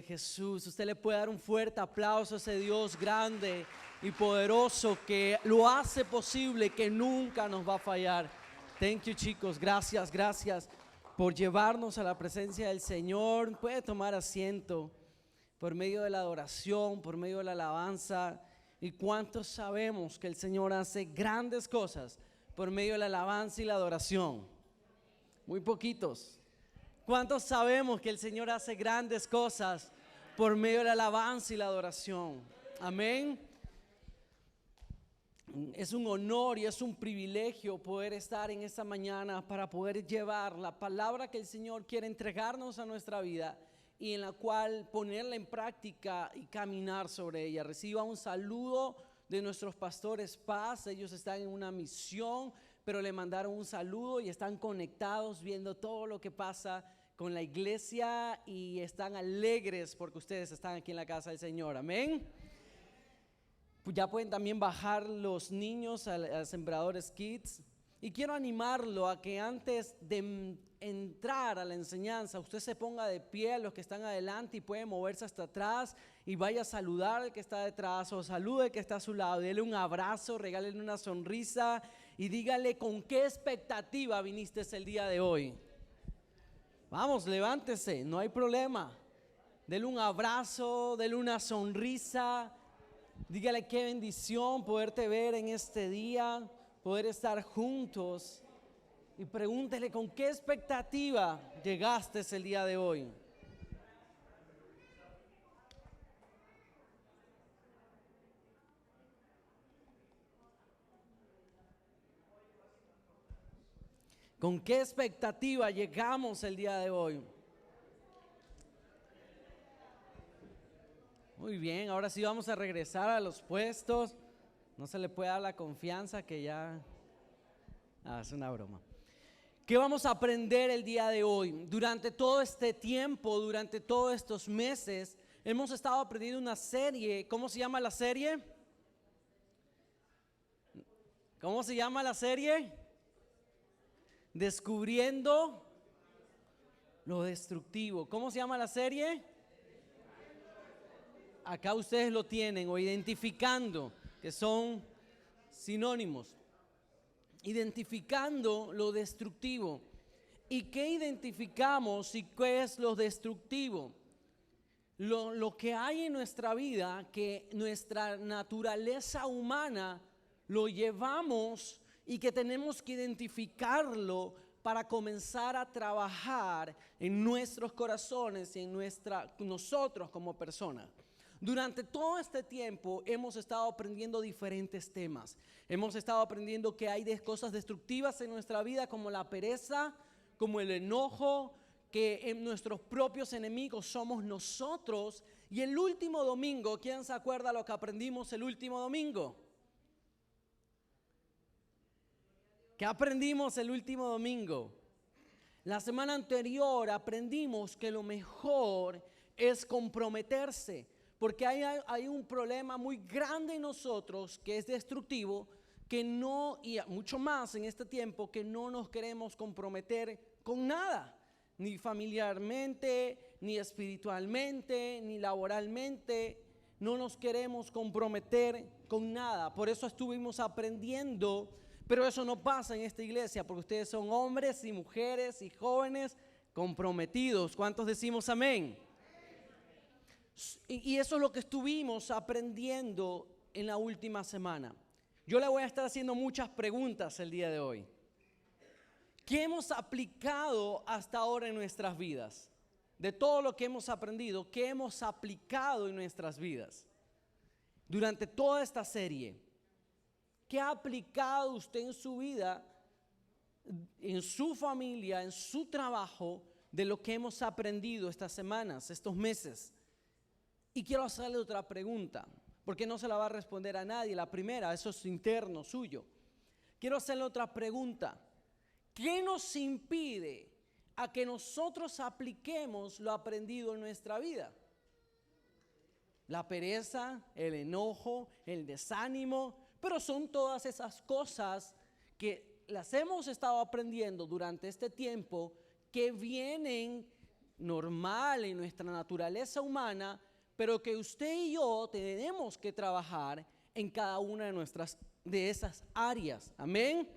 de Jesús. Usted le puede dar un fuerte aplauso a ese Dios grande y poderoso que lo hace posible, que nunca nos va a fallar. Thank you, chicos. Gracias por llevarnos a la presencia del Señor. Puede tomar asiento por medio de la adoración, por medio de la alabanza. ¿Y cuántos sabemos que el Señor hace grandes cosas por medio de la alabanza y la adoración? Muy poquitos. ¿Cuántos sabemos que el Señor hace grandes cosas por medio de la alabanza y la adoración? Amén. Es un honor y es un privilegio poder estar en esta mañana para poder llevar la palabra que el Señor quiere entregarnos a nuestra vida y en la cual ponerla en práctica y caminar sobre ella. Reciba un saludo de nuestros pastores Paz. Ellos están en una misión, pero le mandaron un saludo y están conectados viendo todo lo que pasa con la iglesia y están alegres porque ustedes están aquí en la casa del Señor. Amén. Pues ya pueden también bajar los niños a Sembradores Kids. Y quiero animarlo a que antes de entrar a la enseñanza, usted se ponga de pie, los que están adelante, y puede moverse hasta atrás y vaya a saludar al que está detrás o salude al que está a su lado. Dele un abrazo, regálele una sonrisa y dígale con qué expectativa viniste el día de hoy. Vamos, levántese, no hay problema. Dele un abrazo, dele una sonrisa. Dígale qué bendición poderte ver en este día, poder estar juntos, y pregúntele con qué expectativa llegaste el día de hoy. ¿Con qué expectativa llegamos el día de hoy? Muy bien, ahora sí vamos a regresar a los puestos. No se le puede dar la confianza que ya... es una broma. ¿Qué vamos a aprender el día de hoy? Durante todo este tiempo, durante todos estos meses, hemos estado aprendiendo una serie. ¿Cómo se llama la serie? ¿Cómo se llama la serie? Descubriendo lo destructivo. ¿Cómo se llama la serie? Acá ustedes lo tienen, o identificando, que son sinónimos. Identificando lo destructivo. ¿Y qué identificamos y qué es lo destructivo? Lo que hay en nuestra vida, que nuestra naturaleza humana lo llevamos y que tenemos que identificarlo para comenzar a trabajar en nuestros corazones y en nosotros como personas. Durante todo este tiempo hemos estado aprendiendo diferentes temas. Hemos estado aprendiendo que hay cosas destructivas en nuestra vida, como la pereza, como el enojo, que en nuestros propios enemigos somos nosotros. Y el último domingo, ¿quién se acuerda lo que aprendimos el último domingo? ¿Qué aprendimos el último domingo? La semana anterior aprendimos que lo mejor es comprometerse, porque hay un problema muy grande en nosotros que es destructivo, que no, y mucho más en este tiempo, que no nos queremos comprometer con nada, ni familiarmente, ni espiritualmente, ni laboralmente. No nos queremos comprometer con nada. Por eso estuvimos aprendiendo, pero eso no pasa en esta iglesia, porque ustedes son hombres y mujeres y jóvenes comprometidos. ¿Cuántos decimos amén? Y eso es lo que estuvimos aprendiendo en la última semana. Yo le voy a estar haciendo muchas preguntas el día de hoy. ¿Qué hemos aplicado hasta ahora en nuestras vidas? De todo lo que hemos aprendido, ¿qué hemos aplicado en nuestras vidas? Durante toda esta serie, ¿qué ha aplicado usted en su vida, en su familia, en su trabajo, de lo que hemos aprendido estas semanas, estos meses? Y quiero hacerle otra pregunta, porque no se la va a responder a nadie. La primera, eso es interno suyo. Quiero hacerle otra pregunta. ¿Qué nos impide a que nosotros apliquemos lo aprendido en nuestra vida? La pereza, el enojo, el desánimo, pero son todas esas cosas que las hemos estado aprendiendo durante este tiempo, que vienen normal en nuestra naturaleza humana, pero que usted y yo tenemos que trabajar en cada una de esas áreas. Amén.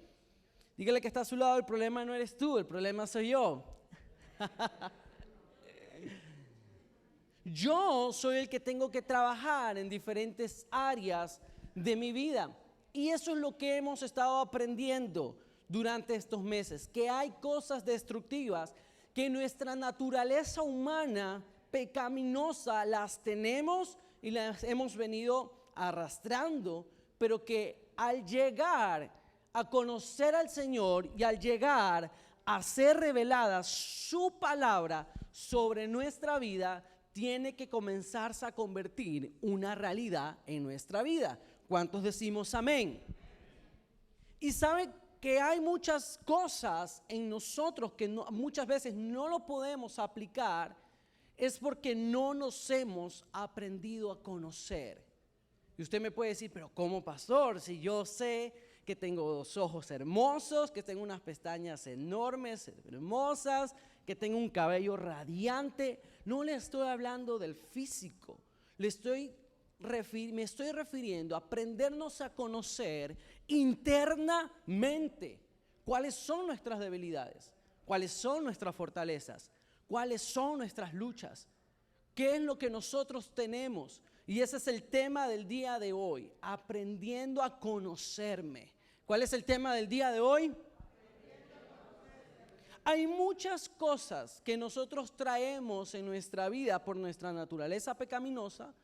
Dígale que está a su lado, el problema no eres tú, el problema soy yo. Yo soy el que tengo que trabajar en diferentes áreas de mi vida. Y eso es lo que hemos estado aprendiendo durante estos meses, que hay cosas destructivas que nuestra naturaleza humana pecaminosa las tenemos y las hemos venido arrastrando, pero que al llegar a conocer al Señor y al llegar a ser revelada su palabra sobre nuestra vida, tiene que comenzarse a convertir una realidad en nuestra vida. ¿Cuántos decimos amén? Y sabe que hay muchas cosas en nosotros que muchas veces no lo podemos aplicar, es porque no nos hemos aprendido a conocer. Y usted me puede decir, pero ¿cómo, pastor? Si yo sé que tengo dos ojos hermosos, que tengo unas pestañas enormes, hermosas, que tengo un cabello radiante. No le estoy hablando del físico, me estoy refiriendo a aprendernos a conocer internamente cuáles son nuestras debilidades, cuáles son nuestras fortalezas, cuáles son nuestras luchas, qué es lo que nosotros tenemos. Y ese es el tema del día de hoy, aprendiendo a conocerme. ¿Cuál es el tema del día de hoy? Hay muchas cosas que nosotros traemos en nuestra vida por nuestra naturaleza pecaminosa,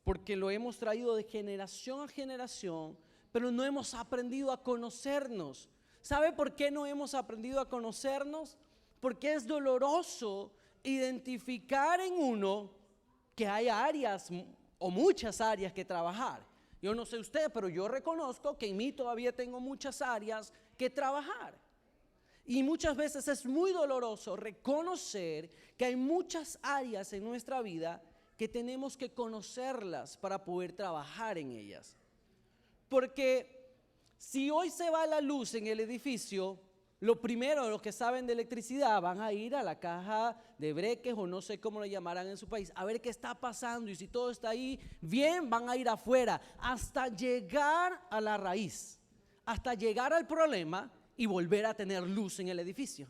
porque lo hemos traído de generación a generación, pero no hemos aprendido a conocernos. ¿Sabe por qué no hemos aprendido a conocernos? Porque es doloroso identificar en uno que hay áreas o muchas áreas que trabajar. Yo no sé usted, pero yo reconozco que en mí todavía tengo muchas áreas que trabajar. Y muchas veces es muy doloroso reconocer que hay muchas áreas en nuestra vida que tenemos que conocerlas para poder trabajar en ellas. Porque si hoy se va la luz en el edificio, lo primero, los que saben de electricidad van a ir a la caja de breques o no sé cómo lo llamarán en su país, a ver qué está pasando, y si todo está ahí bien, van a ir afuera hasta llegar a la raíz, hasta llegar al problema y volver a tener luz en el edificio.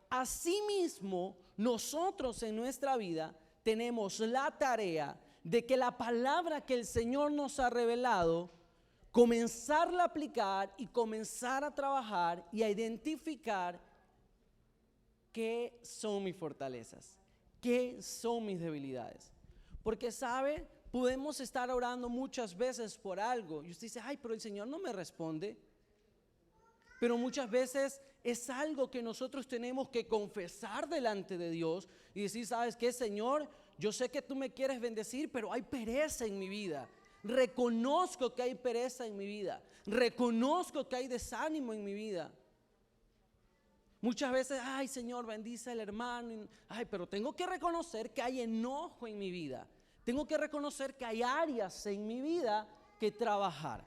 Asimismo, nosotros en nuestra vida tenemos la tarea de que la palabra que el Señor nos ha revelado, comenzarla a aplicar y comenzar a trabajar y a identificar qué son mis fortalezas, qué son mis debilidades. Porque sabe, podemos estar orando muchas veces por algo y usted dice, ay, pero el Señor no me responde. Pero muchas veces es algo que nosotros tenemos que confesar delante de Dios y decir, ¿sabes qué, Señor? Yo sé que tú me quieres bendecir, pero hay pereza en mi vida. Reconozco que hay pereza en mi vida. Reconozco que hay desánimo en mi vida. Muchas veces, ay, Señor, bendice al hermano. Ay, pero tengo que reconocer que hay enojo en mi vida. Tengo que reconocer que hay áreas en mi vida que trabajar.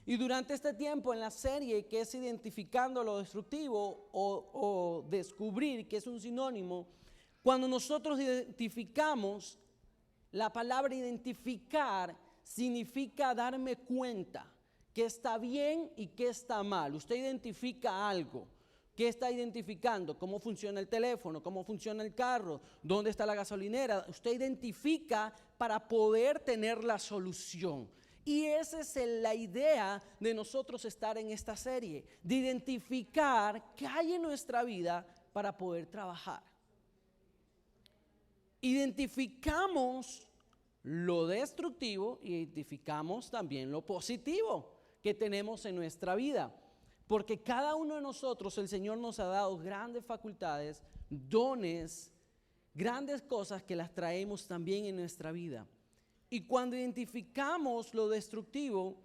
Y durante este tiempo en la serie que es identificando lo destructivo o descubrir que es un sinónimo, cuando nosotros identificamos, la palabra identificar significa darme cuenta que está bien y que está mal. Usted identifica algo. ¿Qué está identificando? ¿Cómo funciona el teléfono? ¿Cómo funciona el carro? ¿Dónde está la gasolinera? Usted identifica para poder tener la solución. Y esa es la idea de nosotros estar en esta serie, de identificar qué hay en nuestra vida para poder trabajar. Identificamos lo destructivo, identificamos también lo positivo que tenemos en nuestra vida. Porque cada uno de nosotros, el Señor nos ha dado grandes facultades, dones, grandes cosas que las traemos también en nuestra vida. Y cuando identificamos lo destructivo,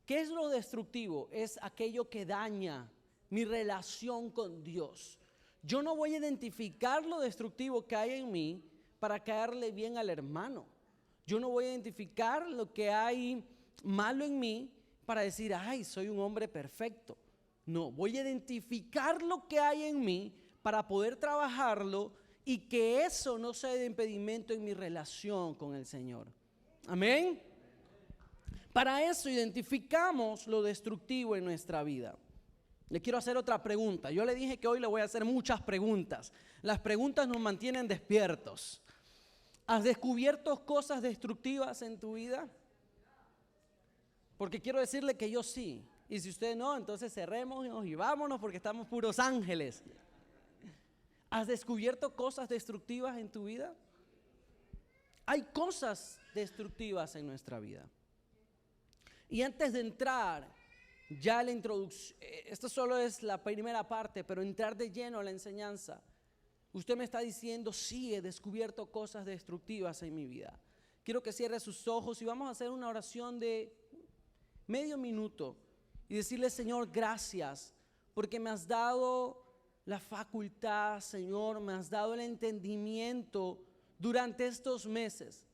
¿qué es lo destructivo? Es aquello que daña mi relación con Dios. Yo no voy a identificar lo destructivo que hay en mí para caerle bien al hermano. Yo no voy a identificar lo que hay malo en mí para decir, ay, soy un hombre perfecto. No, voy a identificar lo que hay en mí para poder trabajarlo y que eso no sea de impedimento en mi relación con el Señor. Amén. Para eso identificamos lo destructivo en nuestra vida. Le quiero hacer otra pregunta. Yo le dije que hoy le voy a hacer muchas preguntas. Las preguntas nos mantienen despiertos. ¿Has descubierto cosas destructivas en tu vida? Porque quiero decirle que yo sí. Y si usted no, entonces cerrémonos y vámonos porque estamos puros ángeles. ¿Has descubierto cosas destructivas en tu vida? Hay cosas destructivas en nuestra vida. Y antes de entrar ya a la introducción, esto solo es la primera parte, pero entrar de lleno a la enseñanza, usted me está diciendo, sí, he descubierto cosas destructivas en mi vida. Quiero que cierre sus ojos y vamos a hacer una oración de medio minuto y decirle, Señor, gracias, porque me has dado la facultad, Señor, me has dado el entendimiento durante estos meses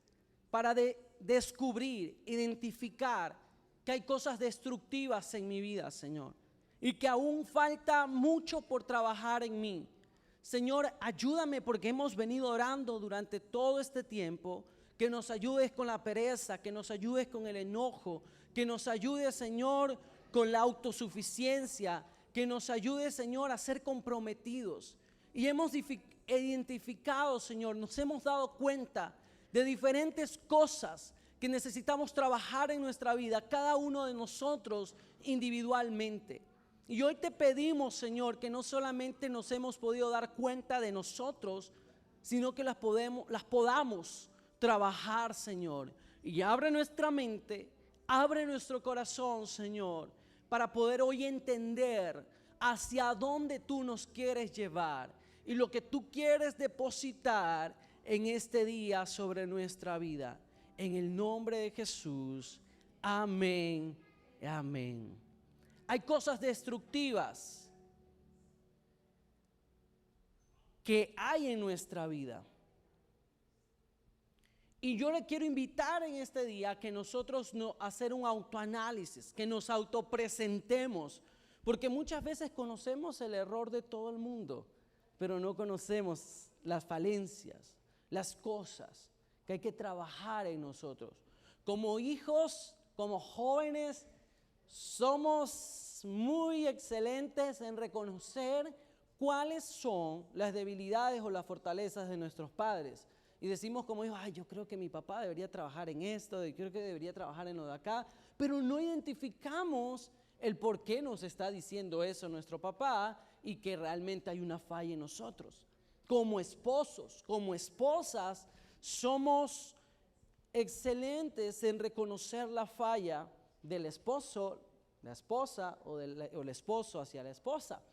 para descubrir, identificar que hay cosas destructivas en mi vida, Señor, y que aún falta mucho por trabajar en mí. Señor, ayúdame porque hemos venido orando durante todo este tiempo, que nos ayudes con la pereza, que nos ayudes con el enojo, que nos ayudes, Señor, con la autosuficiencia, que nos ayudes, Señor, a ser comprometidos. Y hemos identificado, Señor, nos hemos dado cuenta de diferentes cosas que necesitamos trabajar en nuestra vida, cada uno de nosotros individualmente. Y hoy te pedimos, Señor, que no solamente nos hemos podido dar cuenta de nosotros, sino que las podamos trabajar, Señor. Y abre nuestra mente, abre nuestro corazón, Señor, para poder hoy entender hacia dónde tú nos quieres llevar y lo que tú quieres depositar en este día sobre nuestra vida. En el nombre de Jesús, amén, amén. Hay cosas destructivas que hay en nuestra vida. Y yo le quiero invitar en este día a que nosotros hacer un autoanálisis, que nos autopresentemos, porque muchas veces conocemos el error de todo el mundo, pero no conocemos las falencias, las cosas que hay que trabajar en nosotros. Como hijos, como jóvenes, somos muy excelentes en reconocer cuáles son las debilidades o las fortalezas de nuestros padres. Y decimos como hijos, yo creo que mi papá debería trabajar en esto, yo creo que debería trabajar en lo de acá, pero no identificamos el por qué nos está diciendo eso nuestro papá y que realmente hay una falla en nosotros. Como esposos, como esposas, somos excelentes en reconocer la falla del esposo, la esposa o el esposo hacia la esposa.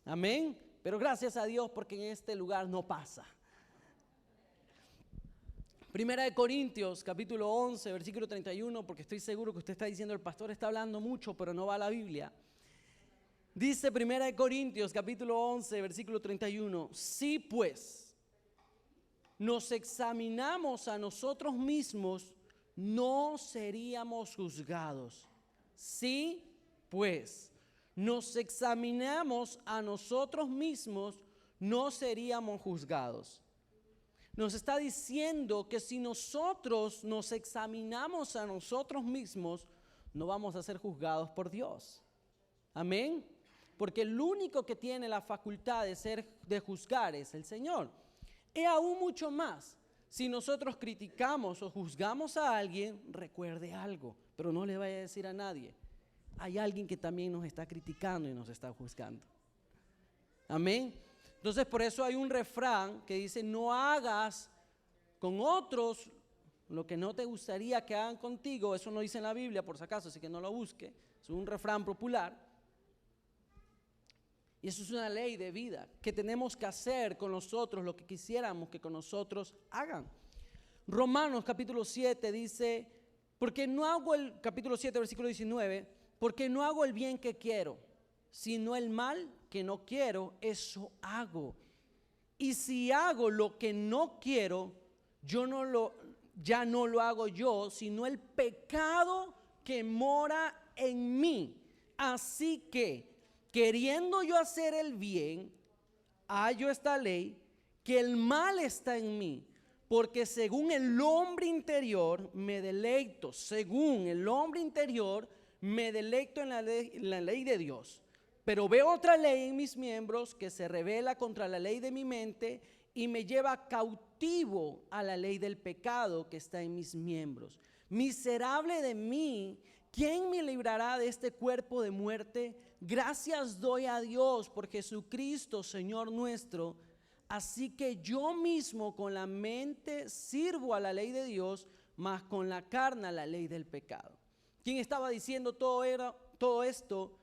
Amén. Pero gracias a Dios porque en este lugar no pasa. Primera de Corintios, capítulo 11, versículo 31, porque estoy seguro que usted está diciendo, el pastor está hablando mucho, pero no va a la Biblia. Dice Primera de Corintios, capítulo 11, versículo 31, si pues nos examinamos a nosotros mismos, no seríamos juzgados. Si pues nos examinamos a nosotros mismos, no seríamos juzgados. Nos está diciendo que si nosotros nos examinamos a nosotros mismos, no vamos a ser juzgados por Dios. Amén. Porque el único que tiene la facultad de juzgar es el Señor. Y aún mucho más, si nosotros criticamos o juzgamos a alguien, recuerde algo, pero no le vaya a decir a nadie. Hay alguien que también nos está criticando y nos está juzgando. Amén. Entonces por eso hay un refrán que dice, no hagas con otros lo que no te gustaría que hagan contigo. Eso no dice en la Biblia, por si acaso, así que no lo busque. Es un refrán popular. Y eso es una ley de vida, que tenemos que hacer con nosotros lo que quisiéramos que con nosotros hagan. Romanos capítulo 7 dice, porque no hago capítulo 7, versículo 19, porque no hago el bien que quiero, sino el mal que no quiero, eso hago. Y si hago lo que no quiero, ya no lo hago yo, sino el pecado que mora en mí. Así que, queriendo yo hacer el bien, hallo esta ley, que el mal está en mí, porque según el hombre interior me deleito, según el hombre interior me deleito en la ley de Dios. Pero veo otra ley en mis miembros que se rebela contra la ley de mi mente y me lleva cautivo a la ley del pecado que está en mis miembros. Miserable de mí, ¿quién me librará de este cuerpo de muerte? Gracias doy a Dios por Jesucristo, Señor nuestro. Así que yo mismo con la mente sirvo a la ley de Dios, mas con la carne a la ley del pecado. ¿Quién estaba diciendo todo esto?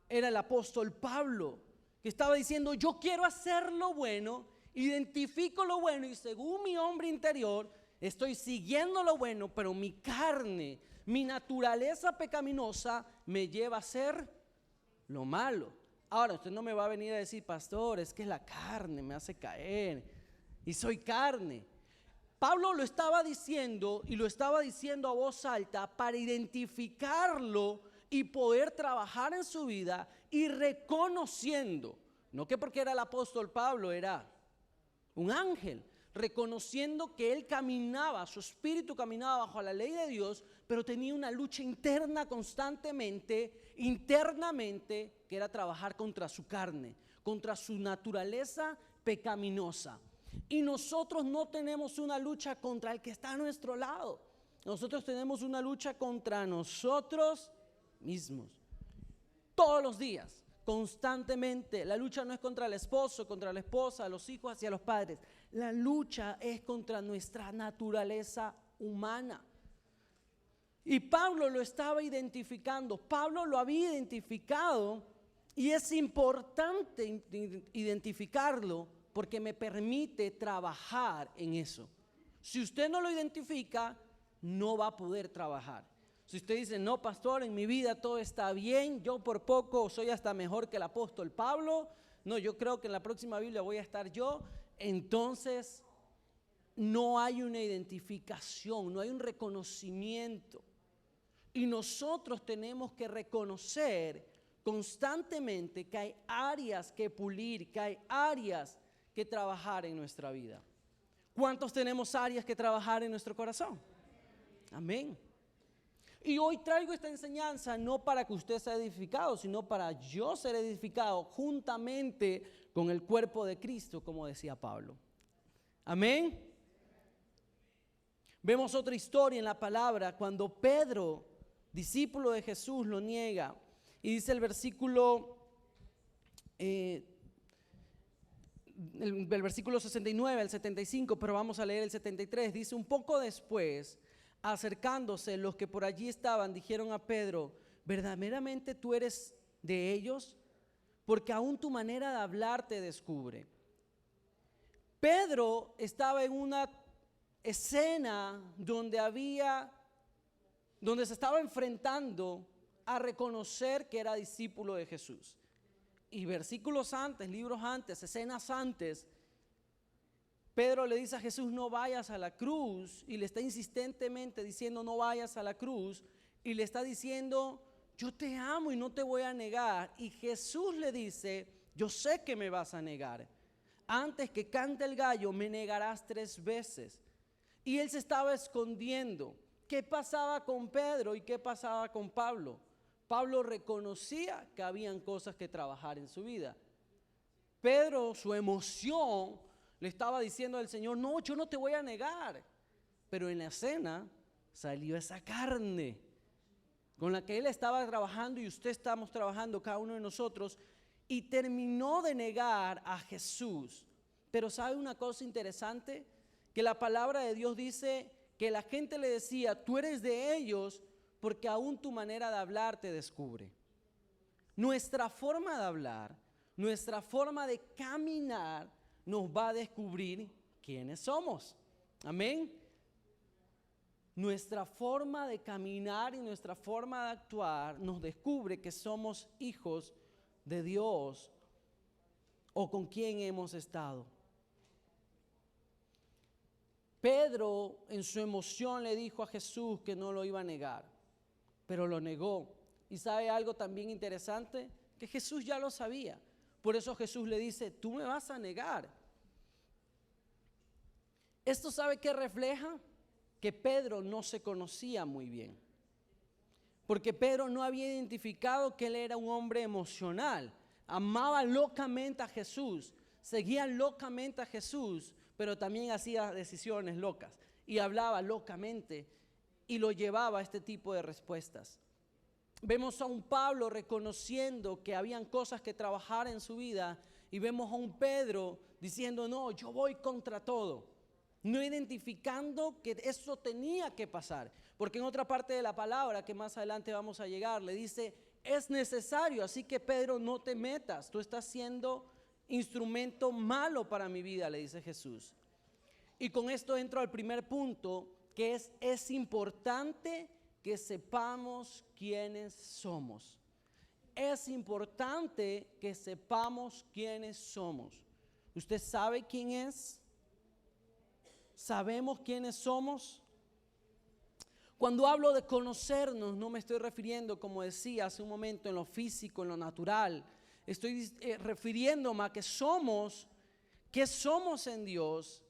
Era el apóstol Pablo, que estaba diciendo: yo quiero hacer lo bueno, identifico lo bueno y según mi hombre interior estoy siguiendo lo bueno, pero mi carne, mi naturaleza pecaminosa me lleva a hacer lo malo. Ahora, usted no me va a venir a decir: pastor, es que la carne me hace caer y soy carne. Pablo lo estaba diciendo y lo estaba diciendo a voz alta para identificarlo y poder trabajar en su vida y reconociendo, no que porque era el apóstol Pablo era un ángel, reconociendo que él caminaba, su espíritu caminaba bajo la ley de Dios, pero tenía una lucha interna constantemente, internamente, que era trabajar contra su carne, contra su naturaleza pecaminosa. Y nosotros no tenemos una lucha contra el que está a nuestro lado. Nosotros tenemos una lucha contra nosotros mismos. Todos los días, constantemente. La lucha no es contra el esposo, contra la esposa, los hijos, hacia los padres. La lucha es contra nuestra naturaleza humana. Y Pablo lo estaba identificando. Pablo lo había identificado y es importante identificarlo porque me permite trabajar en eso. Si usted no lo identifica, no va a poder trabajar. Si usted dice: no, pastor, en mi vida todo está bien, yo por poco soy hasta mejor que el apóstol Pablo, no, yo creo que en la próxima Biblia voy a estar yo, entonces no hay una identificación, no hay un reconocimiento. Y nosotros tenemos que reconocer constantemente que hay áreas que pulir, que hay áreas que trabajar en nuestra vida. ¿Cuántos tenemos áreas que trabajar en nuestro corazón? Amén. Y hoy traigo esta enseñanza no para que usted sea edificado, sino para yo ser edificado juntamente con el cuerpo de Cristo, como decía Pablo. Amén. Vemos otra historia en la palabra cuando Pedro, discípulo de Jesús, lo niega. Y dice el versículo, el versículo 69 al 75, pero vamos a leer el 73. Dice: un poco después, acercándose los que por allí estaban, dijeron a Pedro: ¿verdaderamente tú eres de ellos? Porque aún tu manera de hablar te descubre. Pedro estaba en una escena donde se estaba enfrentando a reconocer que era discípulo de Jesús. Y versículos antes, libros antes, escenas antes, Pedro le dice a Jesús: no vayas a la cruz, y le está insistentemente diciendo: no vayas a la cruz, y le está diciendo: yo te amo y no te voy a negar. Y Jesús le dice: yo sé que me vas a negar, antes que cante el gallo me negarás 3 veces. Y él se estaba escondiendo. ¿Qué pasaba con Pedro y qué pasaba con Pablo? Pablo reconocía que habían cosas que trabajar en su vida. Pedro, su emoción, le estaba diciendo al Señor: no, yo no te voy a negar. Pero en la escena salió esa carne con la que él estaba trabajando y usted estamos trabajando, cada uno de nosotros, y terminó de negar a Jesús. Pero ¿sabe una cosa interesante? Que la palabra de Dios dice que la gente le decía: tú eres de ellos, porque aún tu manera de hablar te descubre. Nuestra forma de hablar, nuestra forma de caminar nos va a descubrir quiénes somos. Amén. Nuestra forma de caminar y nuestra forma de actuar nos descubre que somos hijos de Dios o con quién hemos estado. Pedro en su emoción le dijo a Jesús que no lo iba a negar, pero lo negó. ¿Y sabe algo también interesante? Que Jesús ya lo sabía. Por eso Jesús le dice: tú me vas a negar. Esto, ¿sabe qué refleja? Que Pedro no se conocía muy bien. Porque Pedro no había identificado que él era un hombre emocional. Amaba locamente a Jesús, seguía locamente a Jesús, pero también hacía decisiones locas y hablaba locamente y lo llevaba a este tipo de respuestas. Vemos a un Pablo reconociendo que habían cosas que trabajar en su vida y vemos a un Pedro diciendo, no, yo voy contra todo, no identificando que eso tenía que pasar. Porque en otra parte de la palabra, que más adelante vamos a llegar, le dice, es necesario, así que Pedro, no te metas, tú estás siendo instrumento malo para mi vida, le dice Jesús. Y con esto entro al primer punto, que es importante que sepamos quiénes somos. Es importante que sepamos quiénes somos. ¿Usted sabe quién es? ¿Sabemos quiénes somos? Cuando hablo de conocernos, no me estoy refiriendo, como decía hace un momento, en lo físico, en lo natural. Estoy refiriéndome a que somos, qué somos en Dios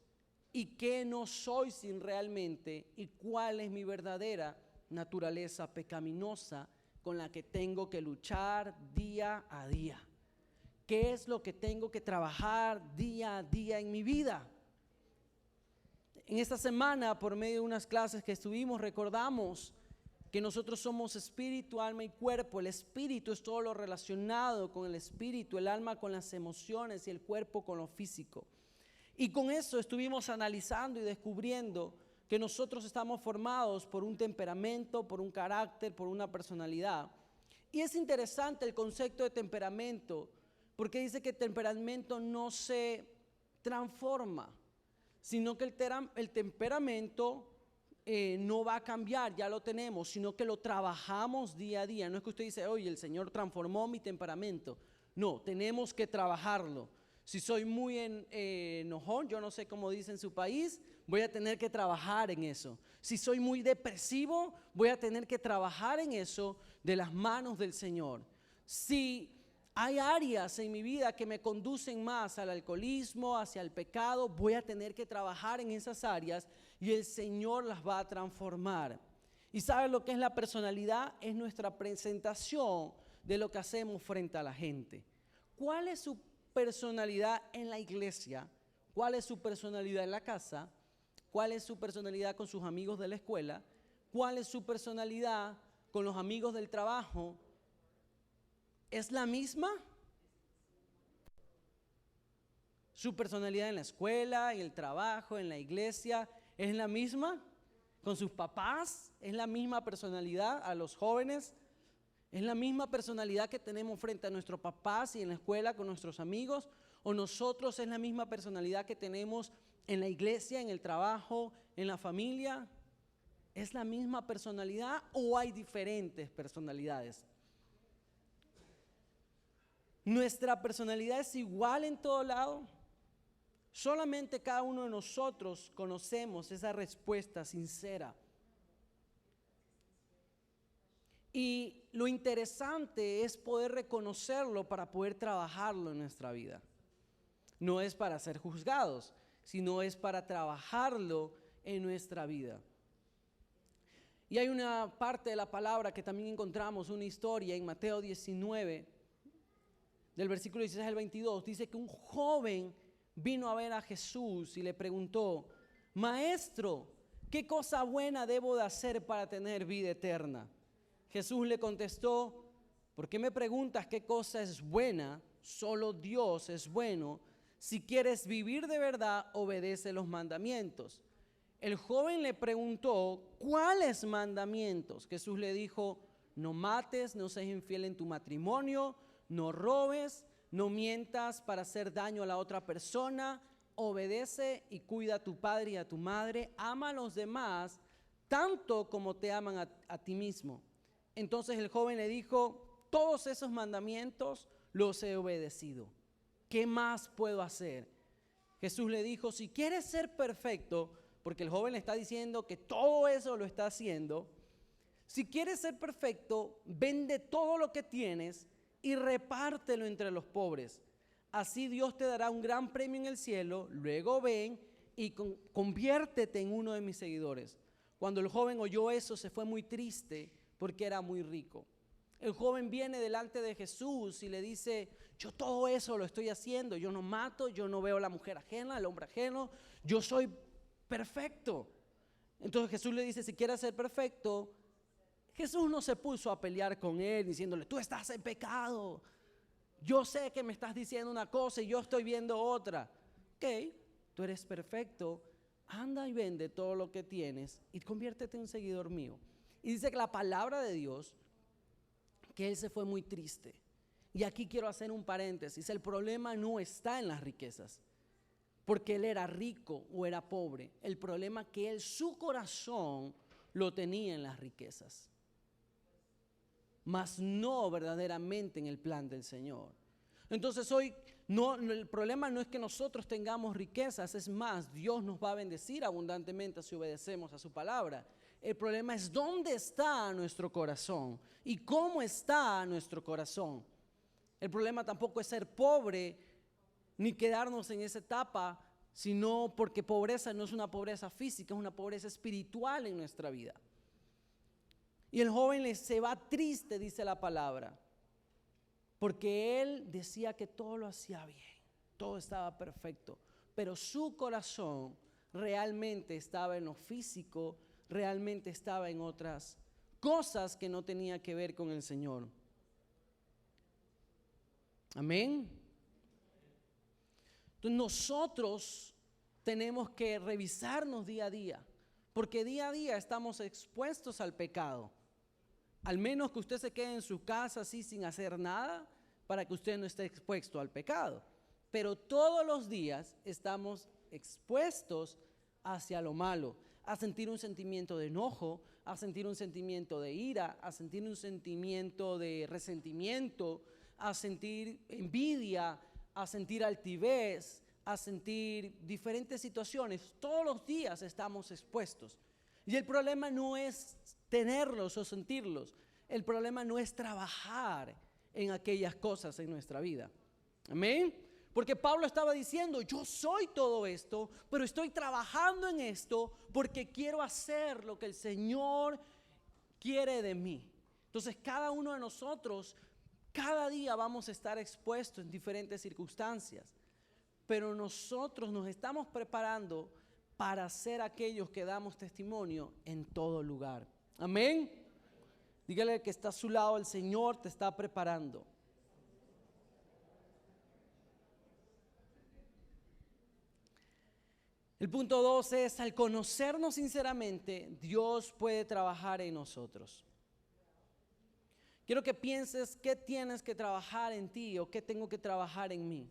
y qué no soy sin realmente, y cuál es mi verdadera naturaleza pecaminosa con la que tengo que luchar día a día. ¿Qué es lo que tengo que trabajar día a día en mi vida? En esta semana, por medio de unas clases que estuvimos, recordamos que nosotros somos espíritu, alma y cuerpo. El espíritu es todo lo relacionado con el espíritu, el alma con las emociones y el cuerpo con lo físico. Y con eso estuvimos analizando y descubriendo que nosotros estamos formados por un temperamento, por un carácter, por una personalidad. Y es interesante el concepto de temperamento, porque dice que el temperamento no se transforma, sino que el temperamento no va a cambiar, ya lo tenemos, sino que lo trabajamos día a día. No es que usted dice, oye, el Señor transformó mi temperamento. No, tenemos que trabajarlo. Si soy muy enojón, yo no sé cómo dice en su país, voy a tener que trabajar en eso. Si soy muy depresivo, voy a tener que trabajar en eso de las manos del Señor. Si hay áreas en mi vida que me conducen más al alcoholismo, hacia el pecado, voy a tener que trabajar en esas áreas y el Señor las va a transformar. ¿Y sabe lo que es la personalidad? Es nuestra presentación de lo que hacemos frente a la gente. ¿Cuál es su personalidad en la iglesia? ¿Cuál es su personalidad en la casa? ¿Cuál es su personalidad con sus amigos de la escuela? ¿Cuál es su personalidad con los amigos del trabajo? ¿Es la misma? ¿Su personalidad en la escuela, en el trabajo, en la iglesia, es la misma? ¿Con sus papás? ¿Es la misma personalidad a los jóvenes? ¿Es la misma personalidad que tenemos frente a nuestros papás y en la escuela con nuestros amigos? ¿O nosotros es la misma personalidad que tenemos en la iglesia, en el trabajo, en la familia? ¿Es la misma personalidad o hay diferentes personalidades? ¿Nuestra personalidad es igual en todo lado? Solamente cada uno de nosotros conocemos esa respuesta sincera. Y lo interesante es poder reconocerlo para poder trabajarlo en nuestra vida. No es para ser juzgados, sino es para trabajarlo en nuestra vida. Y hay una parte de la palabra que también encontramos, una historia en Mateo 19, del versículo 16 al 22, dice que un joven vino a ver a Jesús y le preguntó, Maestro, ¿qué cosa buena debo de hacer para tener vida eterna? Jesús le contestó, ¿por qué me preguntas qué cosa es buena? Solo Dios es bueno. Si quieres vivir de verdad, obedece los mandamientos. El joven le preguntó, ¿cuáles mandamientos? Jesús le dijo, no mates, no seas infiel en tu matrimonio, no robes, no mientas para hacer daño a la otra persona, obedece y cuida a tu padre y a tu madre, ama a los demás tanto como te aman a ti mismo. Entonces el joven le dijo, todos esos mandamientos los he obedecido. ¿Qué más puedo hacer? Jesús le dijo, si quieres ser perfecto, porque el joven le está diciendo que todo eso lo está haciendo, si quieres ser perfecto, vende todo lo que tienes y repártelo entre los pobres. Así Dios te dará un gran premio en el cielo. Luego ven y conviértete en uno de mis seguidores. Cuando el joven oyó eso, se fue muy triste porque era muy rico. El joven viene delante de Jesús y le dice, yo todo eso lo estoy haciendo, yo no mato, yo no veo a la mujer ajena, al hombre ajeno, yo soy perfecto. Entonces Jesús le dice, si quieres ser perfecto, Jesús no se puso a pelear con él diciéndole, tú estás en pecado, yo sé que me estás diciendo una cosa y yo estoy viendo otra. Ok, tú eres perfecto, anda y vende todo lo que tienes y conviértete en un seguidor mío. Y dice que la palabra de Dios, que él se fue muy triste. Y aquí quiero hacer un paréntesis, el problema no está en las riquezas, porque él era rico o era pobre. El problema es que él, su corazón lo tenía en las riquezas, mas no verdaderamente en el plan del Señor. Entonces hoy el problema no es que nosotros tengamos riquezas, es más, Dios nos va a bendecir abundantemente si obedecemos a su palabra. El problema es dónde está nuestro corazón y cómo está nuestro corazón. El problema tampoco es ser pobre ni quedarnos en esa etapa, sino porque pobreza no es una pobreza física, es una pobreza espiritual en nuestra vida. Y el joven se va triste, dice la palabra, porque él decía que todo lo hacía bien, todo estaba perfecto, pero su corazón realmente estaba en lo físico, realmente estaba en otras cosas que no tenía que ver con el Señor. Amén. Entonces nosotros tenemos que revisarnos día a día, porque día a día estamos expuestos al pecado. Al menos que usted se quede en su casa así sin hacer nada, para que usted no esté expuesto al pecado. Pero todos los días estamos expuestos hacia lo malo, a sentir un sentimiento de enojo, a sentir un sentimiento de ira, a sentir un sentimiento de resentimiento, a sentir envidia, a sentir altivez, a sentir diferentes situaciones. Todos los días estamos expuestos. Y el problema no es tenerlos o sentirlos. El problema no es trabajar en aquellas cosas en nuestra vida. Amén. Porque Pablo estaba diciendo, yo soy todo esto, pero estoy trabajando en esto porque quiero hacer lo que el Señor quiere de mí. Entonces cada uno de nosotros, cada día vamos a estar expuestos en diferentes circunstancias, pero nosotros nos estamos preparando para ser aquellos que damos testimonio en todo lugar. Amén. Dígale que está a su lado, el Señor te está preparando. El punto 2 es, al conocernos sinceramente, Dios puede trabajar en nosotros. Quiero que pienses qué tienes que trabajar en ti o qué tengo que trabajar en mí.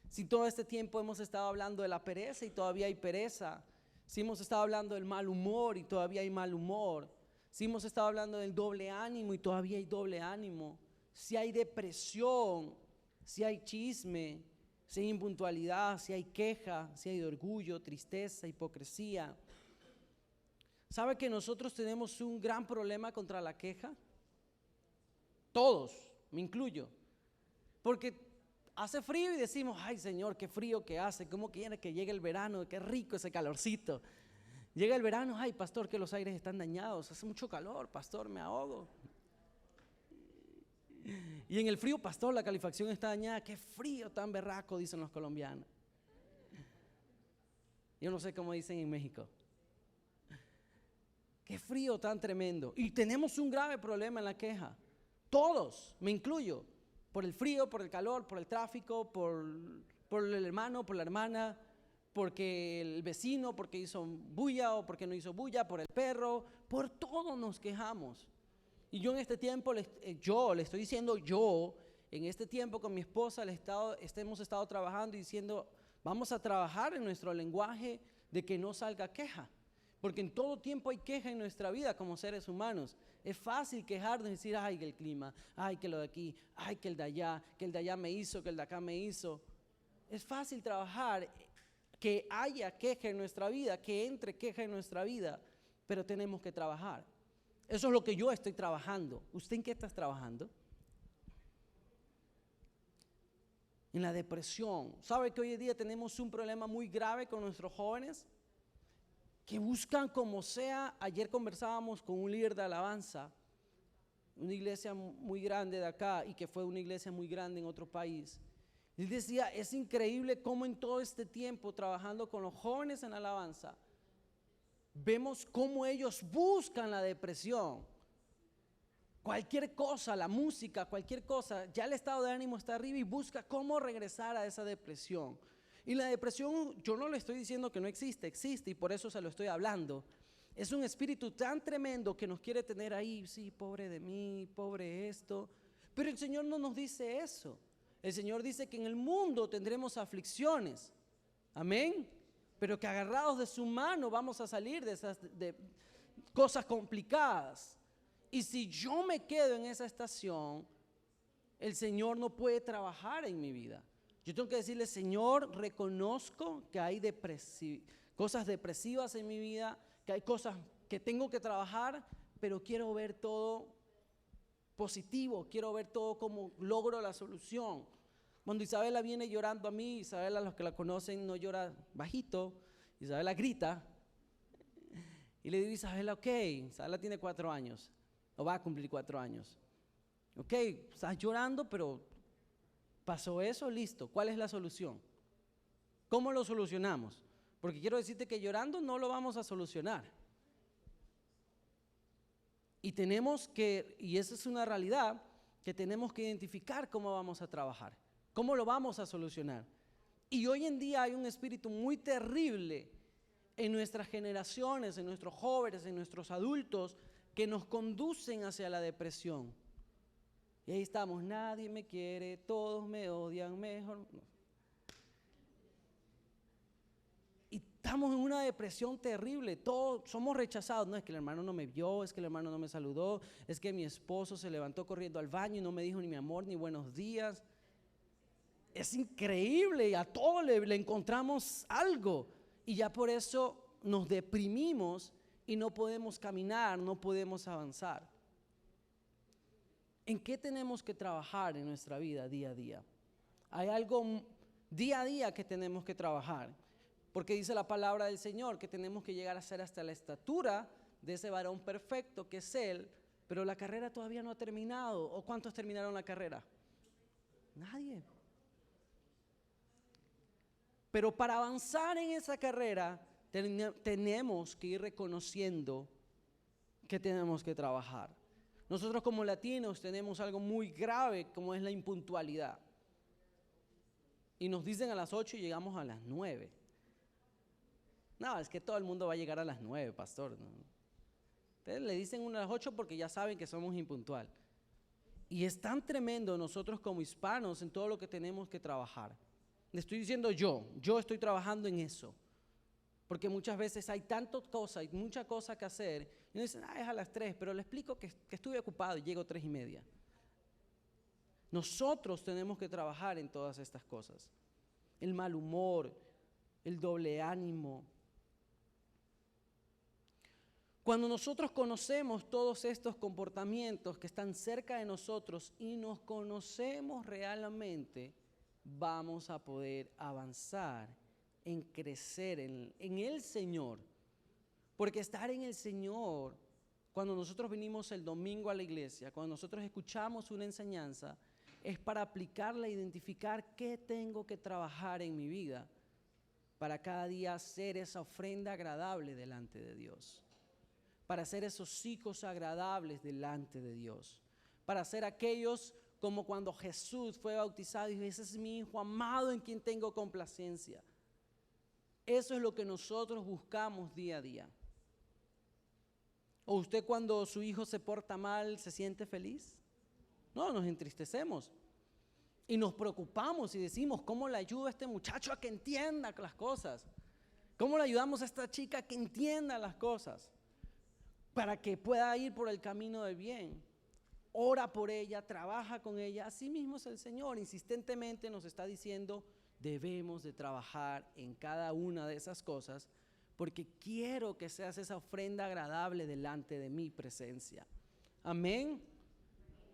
Si todo este tiempo hemos estado hablando de la pereza y todavía hay pereza, si hemos estado hablando del mal humor y todavía hay mal humor, si hemos estado hablando del doble ánimo y todavía hay doble ánimo, si hay depresión, si hay chisme, si hay impuntualidad, si hay queja, si hay orgullo, tristeza, hipocresía. ¿Sabe que nosotros tenemos un gran problema contra la queja? Todos, me incluyo. Porque hace frío y decimos, ay Señor, qué frío que hace, ¿cómo quiere que llegue el verano? Qué rico ese calorcito. Llega el verano, ay pastor, que los aires están dañados, hace mucho calor, pastor, me ahogo. Y en el frío, pastor, la calefacción está dañada, qué frío tan berraco, dicen los colombianos. Yo no sé cómo dicen en México. Qué frío tan tremendo. Y tenemos un grave problema en la queja. Todos, me incluyo, por el frío, por el calor, por el tráfico, por el hermano, por la hermana, porque el vecino, porque hizo bulla o porque no hizo bulla, por el perro, por todo nos quejamos. Y yo en este tiempo, yo le estoy diciendo, en este tiempo con mi esposa hemos estado trabajando y diciendo, vamos a trabajar en nuestro lenguaje de que no salga queja. Porque en todo tiempo hay queja en nuestra vida como seres humanos. Es fácil quejarnos y decir, ay, que el clima, ay, que lo de aquí, ay, que el de allá me hizo, que el de acá me hizo. Es fácil trabajar, que haya queja en nuestra vida, que entre queja en nuestra vida, pero tenemos que trabajar. Eso es lo que yo estoy trabajando. ¿Usted en qué estás trabajando? en la depresión. ¿Sabe que hoy en día tenemos un problema muy grave con nuestros jóvenes? Que buscan como sea. Ayer conversábamos con un líder de alabanza, una iglesia muy grande de acá y que fue una iglesia muy grande en otro país. Él decía, es increíble cómo en todo este tiempo trabajando con los jóvenes en alabanza, vemos cómo ellos buscan la depresión. Cualquier cosa, la música, cualquier cosa, ya el estado de ánimo está arriba y busca cómo regresar a esa depresión. Y la depresión, yo no le estoy diciendo que no existe, existe y por eso se lo estoy hablando. Es un espíritu tan tremendo que nos quiere tener ahí, sí, pobre de mí, pobre esto. Pero el Señor no nos dice eso. El Señor dice que en el mundo tendremos aflicciones. Amén. Pero que agarrados de su mano vamos a salir de esas cosas complicadas. Y si yo me quedo en esa estación, el Señor no puede trabajar en mi vida. Yo tengo que decirle, Señor, reconozco que hay cosas depresivas en mi vida, que hay cosas que tengo que trabajar, pero quiero ver todo positivo, quiero ver todo como logro la solución. Cuando Isabela viene llorando a mí, Isabela, los que la conocen, no llora bajito, Isabela grita, y le digo, Isabela, ok, Isabela tiene 4 años, o va a cumplir 4 años, ok, estás llorando, pero pasó eso, listo, ¿cuál es la solución? ¿Cómo lo solucionamos? Porque quiero decirte que llorando no lo vamos a solucionar. Y tenemos que, y esa es una realidad, que tenemos que identificar cómo vamos a trabajar, cómo lo vamos a solucionar. Y hoy en día hay un espíritu muy terrible en nuestras generaciones, en nuestros jóvenes, en nuestros adultos, que nos conducen hacia la depresión. Y ahí estamos, nadie me quiere, todos me odian, mejor no. Y estamos en una depresión terrible, todos somos rechazados. No, es que el hermano no me vio, es que el hermano no me saludó, es que mi esposo se levantó corriendo al baño y no me dijo ni mi amor ni buenos días. Es increíble, a todos le encontramos algo y ya por eso nos deprimimos y no podemos caminar, no podemos avanzar. ¿En qué tenemos que trabajar en nuestra vida día a día? Hay algo día a día que tenemos que trabajar, porque dice la palabra del Señor que tenemos que llegar a ser hasta la estatura de ese varón perfecto que es Él, pero la carrera todavía no ha terminado. ¿O cuántos terminaron la carrera? Nadie. Pero para avanzar en esa carrera tenemos que ir reconociendo que tenemos que trabajar. Nosotros como latinos tenemos algo muy grave como es la impuntualidad. Y nos dicen a las 8 y llegamos a las 9. No, es que todo el mundo va a llegar a las 9, pastor. No. Ustedes le dicen a las 8 porque ya saben que somos impuntual. Y es tan tremendo nosotros como hispanos en todo lo que tenemos que trabajar. Le estoy diciendo yo estoy trabajando en eso. Porque muchas veces hay tantas cosas, hay mucha cosa que hacer. Y uno dice, es a las 3, pero le explico que estuve ocupado y llego 3:30. Nosotros tenemos que trabajar en todas estas cosas. El mal humor, el doble ánimo. Cuando nosotros conocemos todos estos comportamientos que están cerca de nosotros y nos conocemos realmente, vamos a poder avanzar en crecer en el Señor. Porque estar en el Señor, cuando nosotros vinimos el domingo a la iglesia, cuando nosotros escuchamos una enseñanza, es para aplicarla, identificar qué tengo que trabajar en mi vida para cada día hacer esa ofrenda agradable delante de Dios, para hacer esos hijos agradables delante de Dios, para hacer aquellos como cuando Jesús fue bautizado y dijo, ese es mi hijo amado en quien tengo complacencia. Eso es lo que nosotros buscamos día a día. ¿O usted cuando su hijo se porta mal se siente feliz? No, nos entristecemos y nos preocupamos y decimos, ¿cómo le ayudo a este muchacho a que entienda las cosas? ¿Cómo le ayudamos a esta chica a que entienda las cosas? Para que pueda ir por el camino del bien. Ora por ella, trabaja con ella. Así mismo es el Señor, insistentemente nos está diciendo, debemos de trabajar en cada una de esas cosas, porque quiero que seas esa ofrenda agradable delante de mi presencia. Amén.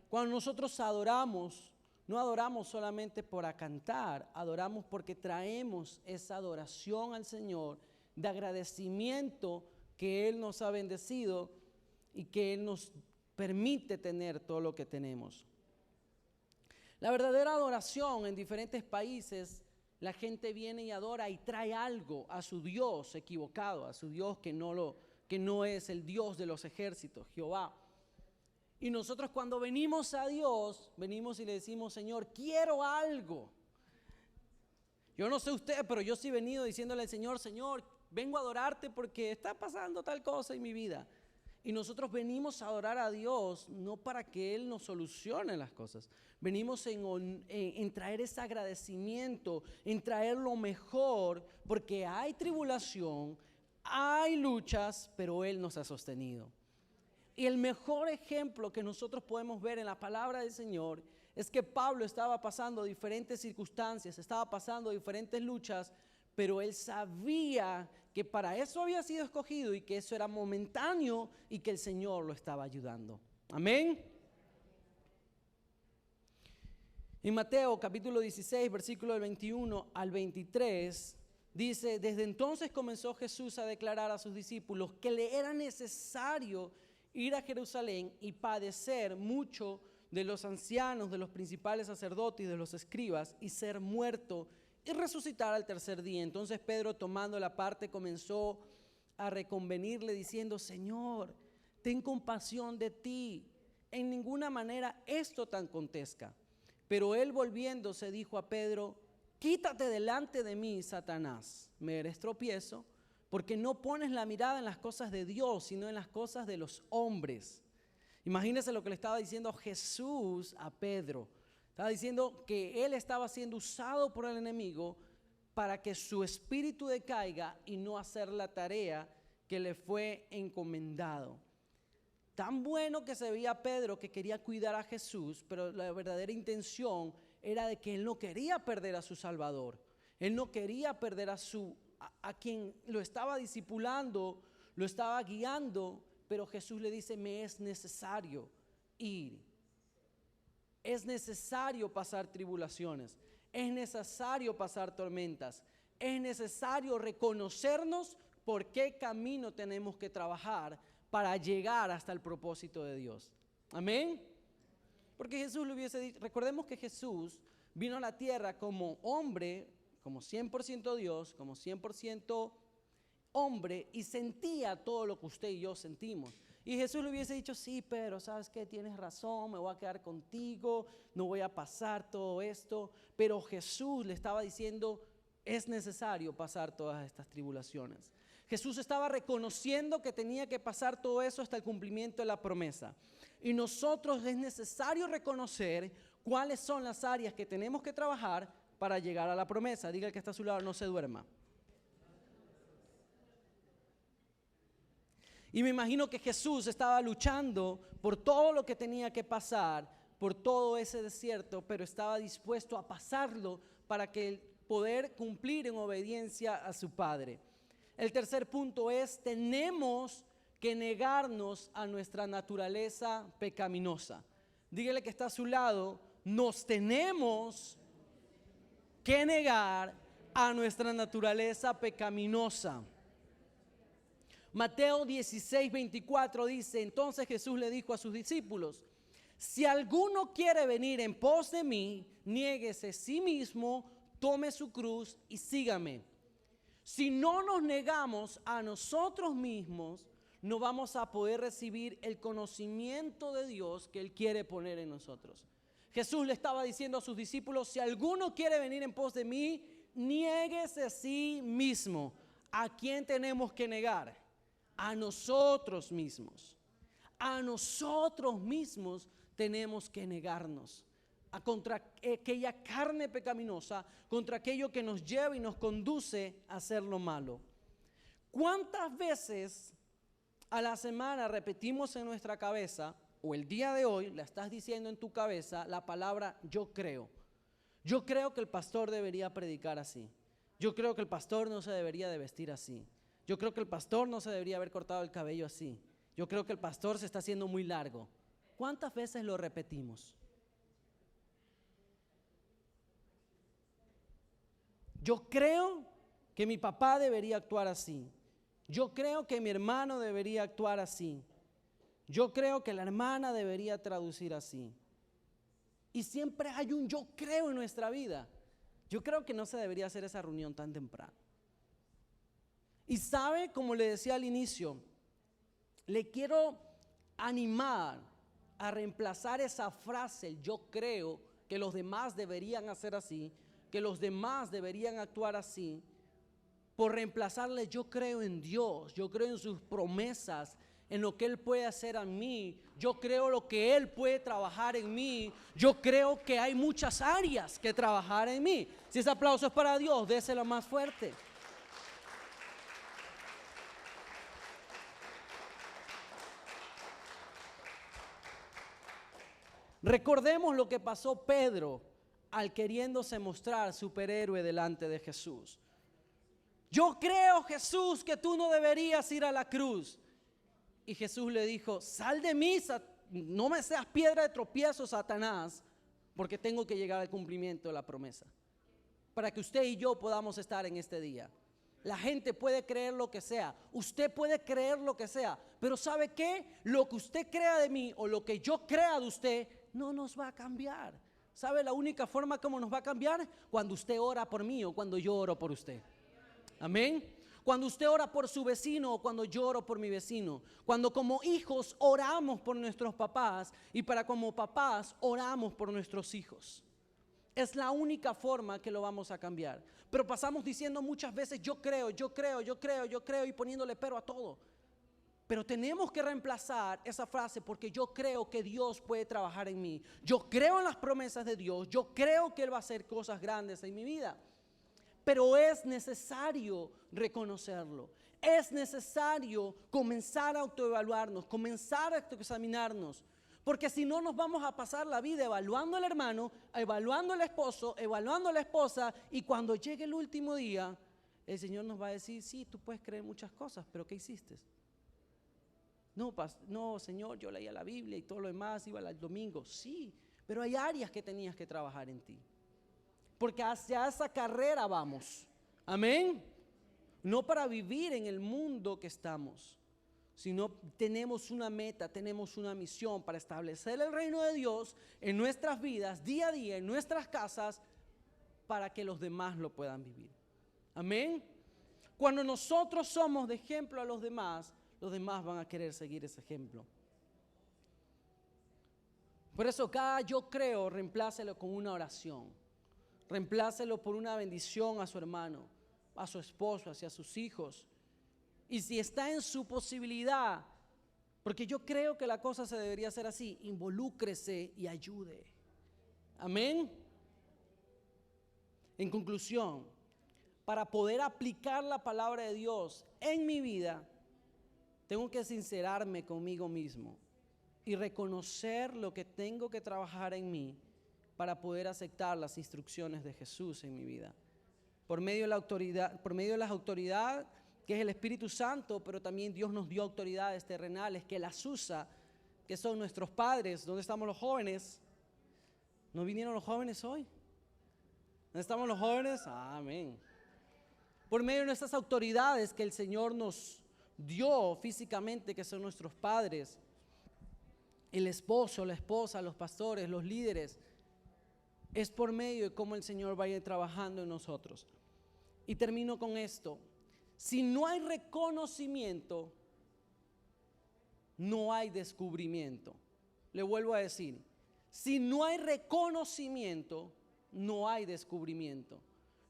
Cuando nosotros adoramos, no adoramos solamente por cantar, adoramos porque traemos esa adoración al Señor de agradecimiento que Él nos ha bendecido y que Él nos permite tener todo lo que tenemos. La verdadera adoración en diferentes países, la gente viene y adora y trae algo a su Dios equivocado, a su Dios que no es el Dios de los ejércitos, Jehová. Y nosotros cuando venimos a Dios, venimos y le decimos, Señor, quiero algo. Yo no sé usted, pero yo sí he venido diciéndole al Señor, Señor, vengo a adorarte porque está pasando tal cosa en mi vida. Y nosotros venimos a adorar a Dios no para que Él nos solucione las cosas. Venimos en traer ese agradecimiento, en traer lo mejor, porque hay tribulación, hay luchas, pero Él nos ha sostenido. Y el mejor ejemplo que nosotros podemos ver en la palabra del Señor es que Pablo estaba pasando diferentes circunstancias, estaba pasando diferentes luchas, pero él sabía que para eso había sido escogido y que eso era momentáneo y que el Señor lo estaba ayudando. Amén. En Mateo capítulo 16, versículo del 21 al 23, dice, desde entonces comenzó Jesús a declarar a sus discípulos que le era necesario ir a Jerusalén y padecer mucho de los ancianos, de los principales sacerdotes y de los escribas y ser muerto y resucitar al tercer día. Entonces Pedro, tomando la parte, comenzó a reconvenirle diciendo, Señor, ten compasión de ti, en ninguna manera esto te acontezca. Pero él volviéndose dijo a Pedro, quítate delante de mí, Satanás, me eres tropiezo, porque no pones la mirada en las cosas de Dios, sino en las cosas de los hombres. Imagínense lo que le estaba diciendo Jesús a Pedro. Estaba diciendo que él estaba siendo usado por el enemigo para que su espíritu decaiga y no hacer la tarea que le fue encomendado. Tan bueno que se veía Pedro que quería cuidar a Jesús, pero la verdadera intención era de que él no quería perder a su Salvador. Él no quería perder a quien lo estaba discipulando, lo estaba guiando, pero Jesús le dice, me es necesario ir. Es necesario pasar tribulaciones, es necesario pasar tormentas, es necesario reconocernos por qué camino tenemos que trabajar para llegar hasta el propósito de Dios. Amén. Porque Jesús le hubiese dicho, recordemos que Jesús vino a la tierra como hombre, como 100% Dios, como 100% hombre, y sentía todo lo que usted y yo sentimos. Y Jesús le hubiese dicho, sí, pero ¿sabes qué? Tienes razón, me voy a quedar contigo, no voy a pasar todo esto. Pero Jesús le estaba diciendo, es necesario pasar todas estas tribulaciones. Jesús estaba reconociendo que tenía que pasar todo eso hasta el cumplimiento de la promesa. Y nosotros es necesario reconocer cuáles son las áreas que tenemos que trabajar para llegar a la promesa. Diga el que está a su lado, no se duerma. Y me imagino que Jesús estaba luchando por todo lo que tenía que pasar, por todo ese desierto, pero estaba dispuesto a pasarlo para que poder cumplir en obediencia a su Padre. El tercer punto es, tenemos que negarnos a nuestra naturaleza pecaminosa. Dígale que está a su lado, nos tenemos que negar a nuestra naturaleza pecaminosa. Mateo 16, 24 dice, entonces Jesús le dijo a sus discípulos, si alguno quiere venir en pos de mí, niéguese a sí mismo, tome su cruz y sígame. Si no nos negamos a nosotros mismos, no vamos a poder recibir el conocimiento de Dios que Él quiere poner en nosotros. Jesús le estaba diciendo a sus discípulos, si alguno quiere venir en pos de mí, niéguese a sí mismo. ¿A quién tenemos que negar? A nosotros mismos. A nosotros mismos tenemos que negarnos contra aquella carne pecaminosa, contra aquello que nos lleva y nos conduce a hacer lo malo. ¿Cuántas veces a la semana repetimos en nuestra cabeza, o el día de hoy la estás diciendo en tu cabeza, la palabra yo creo? Yo creo que el pastor debería predicar así. Yo creo que el pastor no se debería de vestir así. Yo creo que el pastor no se debería haber cortado el cabello así. Yo creo que el pastor se está haciendo muy largo. ¿Cuántas veces lo repetimos? Yo creo que mi papá debería actuar así. Yo creo que mi hermano debería actuar así. Yo creo que la hermana debería traducir así. Y siempre hay un yo creo en nuestra vida. Yo creo que no se debería hacer esa reunión tan temprano. Y sabe, como le decía al inicio, le quiero animar a reemplazar esa frase, el yo creo que los demás deberían hacer así, que los demás deberían actuar así, por reemplazarle yo creo en Dios, yo creo en sus promesas, en lo que Él puede hacer a mí, yo creo lo que Él puede trabajar en mí, yo creo que hay muchas áreas que trabajar en mí. Si ese aplauso es para Dios, déselo más fuerte. Recordemos lo que pasó Pedro al queriéndose mostrar superhéroe delante de Jesús. Yo creo, Jesús, que tú no deberías ir a la cruz. Y Jesús le dijo, sal de mí, no me seas piedra de tropiezo, Satanás, porque tengo que llegar al cumplimiento de la promesa. Para que usted y yo podamos estar en este día. La gente puede creer lo que sea, usted puede creer lo que sea, pero ¿sabe qué? Lo que usted crea de mí o lo que yo crea de usted no nos va a cambiar. ¿Sabe la única forma como nos va a cambiar? Cuando usted ora por mí o cuando yo oro por usted. Amén. Cuando usted ora por su vecino o cuando yo oro por mi vecino. Cuando como hijos oramos por nuestros papás y para como papás oramos por nuestros hijos. Es la única forma que lo vamos a cambiar. Pero pasamos diciendo muchas veces yo creo y poniéndole pero a todo. Pero tenemos que reemplazar esa frase porque yo creo que Dios puede trabajar en mí. Yo creo en las promesas de Dios. Yo creo que Él va a hacer cosas grandes en mi vida. Pero es necesario reconocerlo. Es necesario comenzar a autoevaluarnos, comenzar a autoexaminarnos. Porque si no nos vamos a pasar la vida evaluando al hermano, evaluando al esposo, evaluando a la esposa. Y cuando llegue el último día, el Señor nos va a decir, sí, tú puedes creer muchas cosas, pero ¿qué hiciste? No, Señor, yo leía la Biblia y todo lo demás, iba al domingo. Sí, pero hay áreas que tenías que trabajar en ti. Porque hacia esa carrera vamos. Amén. No para vivir en el mundo que estamos, sino tenemos una meta, tenemos una misión para establecer el reino de Dios en nuestras vidas, día a día, en nuestras casas, para que los demás lo puedan vivir. Amén. Cuando nosotros somos de ejemplo a los demás van a querer seguir ese ejemplo. Por eso cada yo creo, reemplácelo con una oración. Reemplácelo por una bendición a su hermano, a su esposo, hacia sus hijos. Y si está en su posibilidad, porque yo creo que la cosa se debería hacer así, involúcrese y ayude. Amén. En conclusión, para poder aplicar la palabra de Dios en mi vida, tengo que sincerarme conmigo mismo y reconocer lo que tengo que trabajar en mí para poder aceptar las instrucciones de Jesús en mi vida. Por medio de la autoridad, por medio de las autoridades que es el Espíritu Santo, pero también Dios nos dio autoridades terrenales que las usa, que son nuestros padres. ¿Dónde estamos los jóvenes? ¿No vinieron los jóvenes hoy? ¿Dónde estamos los jóvenes? Amén. Por medio de nuestras autoridades que el Señor nos dio físicamente, que son nuestros padres, el esposo, la esposa, los pastores, los líderes, es por medio de cómo el Señor vaya trabajando en nosotros. Y termino con esto. Si no hay reconocimiento, no hay descubrimiento. Le vuelvo a decir, si no hay reconocimiento, no hay descubrimiento.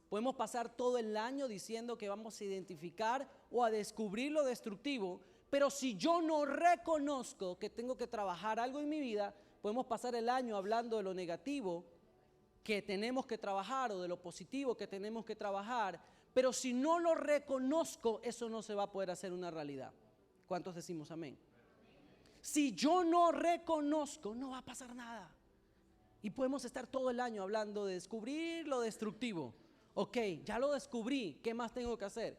Podemos pasar todo el año diciendo que vamos a identificar o a descubrir lo destructivo, pero si yo no reconozco que tengo que trabajar algo en mi vida, podemos pasar el año hablando de lo negativo que tenemos que trabajar o de lo positivo que tenemos que trabajar, pero si no lo reconozco, eso no se va a poder hacer una realidad. ¿Cuántos decimos amén? Si yo no reconozco, no va a pasar nada. Y podemos estar todo el año hablando de descubrir lo destructivo. Ok, ya lo descubrí, ¿qué más tengo que hacer?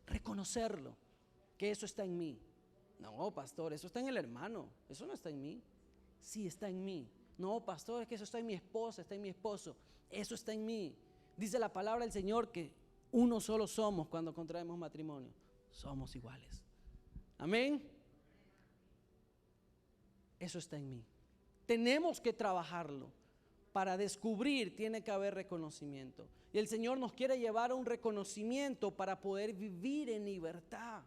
Reconocerlo, que eso está en mí. No, pastor, eso está en el hermano, eso no está en mí. Sí, está en mí. No, pastor, es que eso está en mi esposa, está en mi esposo. Eso está en mí. Dice la palabra del Señor que uno solo somos cuando contraemos matrimonio. Somos iguales. Amén. Eso está en mí. Tenemos que trabajarlo. Para descubrir tiene que haber reconocimiento. Y el Señor nos quiere llevar a un reconocimiento para poder vivir en libertad.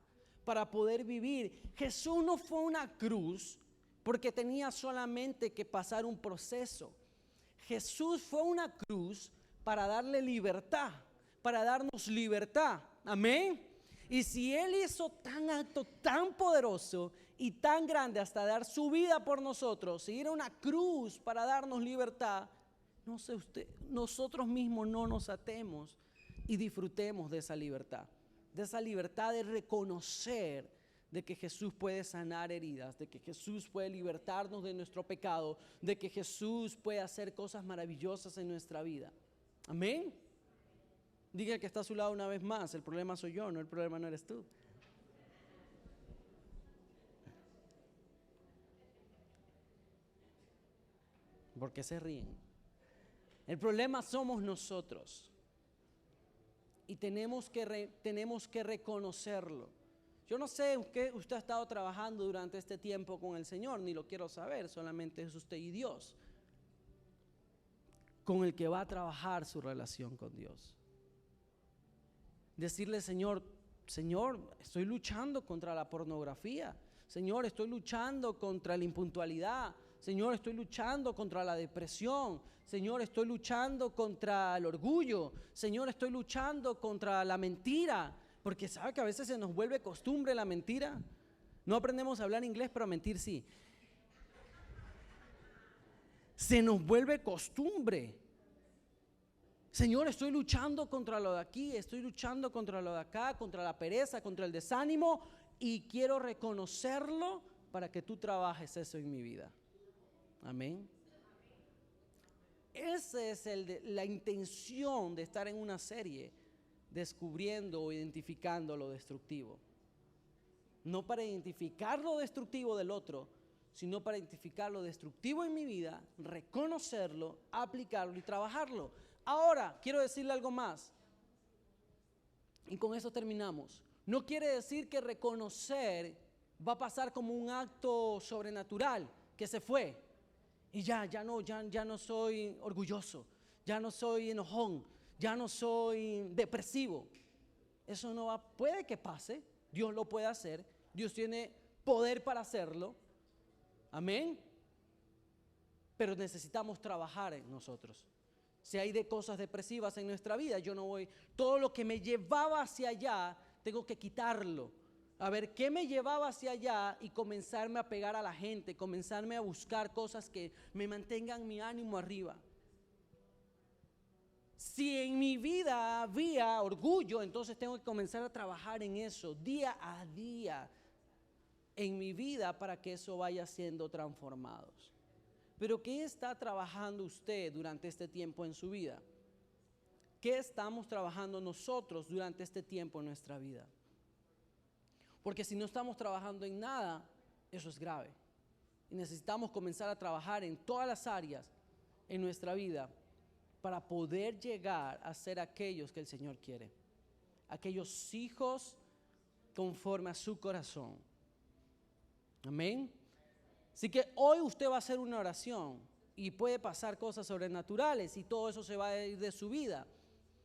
Para poder vivir. Jesús no fue una cruz porque tenía solamente que pasar un proceso. Jesús fue una cruz para darle libertad, para darnos libertad. Amén. Y si Él hizo tan acto, tan poderoso y tan grande hasta dar su vida por nosotros, y era una cruz para darnos libertad, no sé usted, nosotros mismos no nos atemos y disfrutemos de esa libertad de reconocer de que Jesús puede sanar heridas, de que Jesús puede libertarnos de nuestro pecado, de que Jesús puede hacer cosas maravillosas en nuestra vida. Amén. Diga que está a su lado una vez más, el problema soy yo, no, el problema no eres tú. ¿Por qué se ríen? El problema somos nosotros y tenemos que reconocerlo. Yo no sé qué usted ha estado trabajando durante este tiempo con el Señor, ni lo quiero saber, solamente es usted y Dios con el que va a trabajar su relación con Dios. Decirle, Señor, estoy luchando contra la pornografía. Señor, estoy luchando contra la impuntualidad. Señor, estoy luchando contra la depresión. Señor, estoy luchando contra el orgullo. Señor, estoy luchando contra la mentira. Porque sabe que a veces se nos vuelve costumbre la mentira. No aprendemos a hablar inglés, pero a mentir sí. Se nos vuelve costumbre. Señor, estoy luchando contra lo de aquí, estoy luchando contra lo de acá, contra la pereza, contra el desánimo, y quiero reconocerlo para que tú trabajes eso en mi vida. Amén. Esa es la intención de estar en una serie, descubriendo o identificando lo destructivo. No para identificar lo destructivo del otro, sino para identificar lo destructivo en mi vida, reconocerlo, aplicarlo y trabajarlo. Ahora, quiero decirle algo más, y con eso terminamos. No quiere decir que reconocer va a pasar como un acto sobrenatural, que se fue, y ya no soy orgulloso, ya no soy enojón, ya no soy depresivo. Eso no va, puede que pase, Dios lo puede hacer, Dios tiene poder para hacerlo, amén, pero necesitamos trabajar en nosotros. Si hay de cosas depresivas en nuestra vida, yo no voy, todo lo que me llevaba hacia allá, tengo que quitarlo. A ver, ¿qué me llevaba hacia allá? Y comenzarme a pegar a la gente, comenzarme a buscar cosas que me mantengan mi ánimo arriba. Si en mi vida había orgullo, entonces tengo que comenzar a trabajar en eso día a día en mi vida para que eso vaya siendo transformado. Pero ¿qué está trabajando usted durante este tiempo en su vida? ¿Qué estamos trabajando nosotros durante este tiempo en nuestra vida? Porque si no estamos trabajando en nada, eso es grave. Y necesitamos comenzar a trabajar en todas las áreas en nuestra vida para poder llegar a ser aquellos que el Señor quiere. Aquellos hijos conforme a su corazón. Amén. Así que hoy usted va a hacer una oración y puede pasar cosas sobrenaturales y todo eso se va a ir de su vida,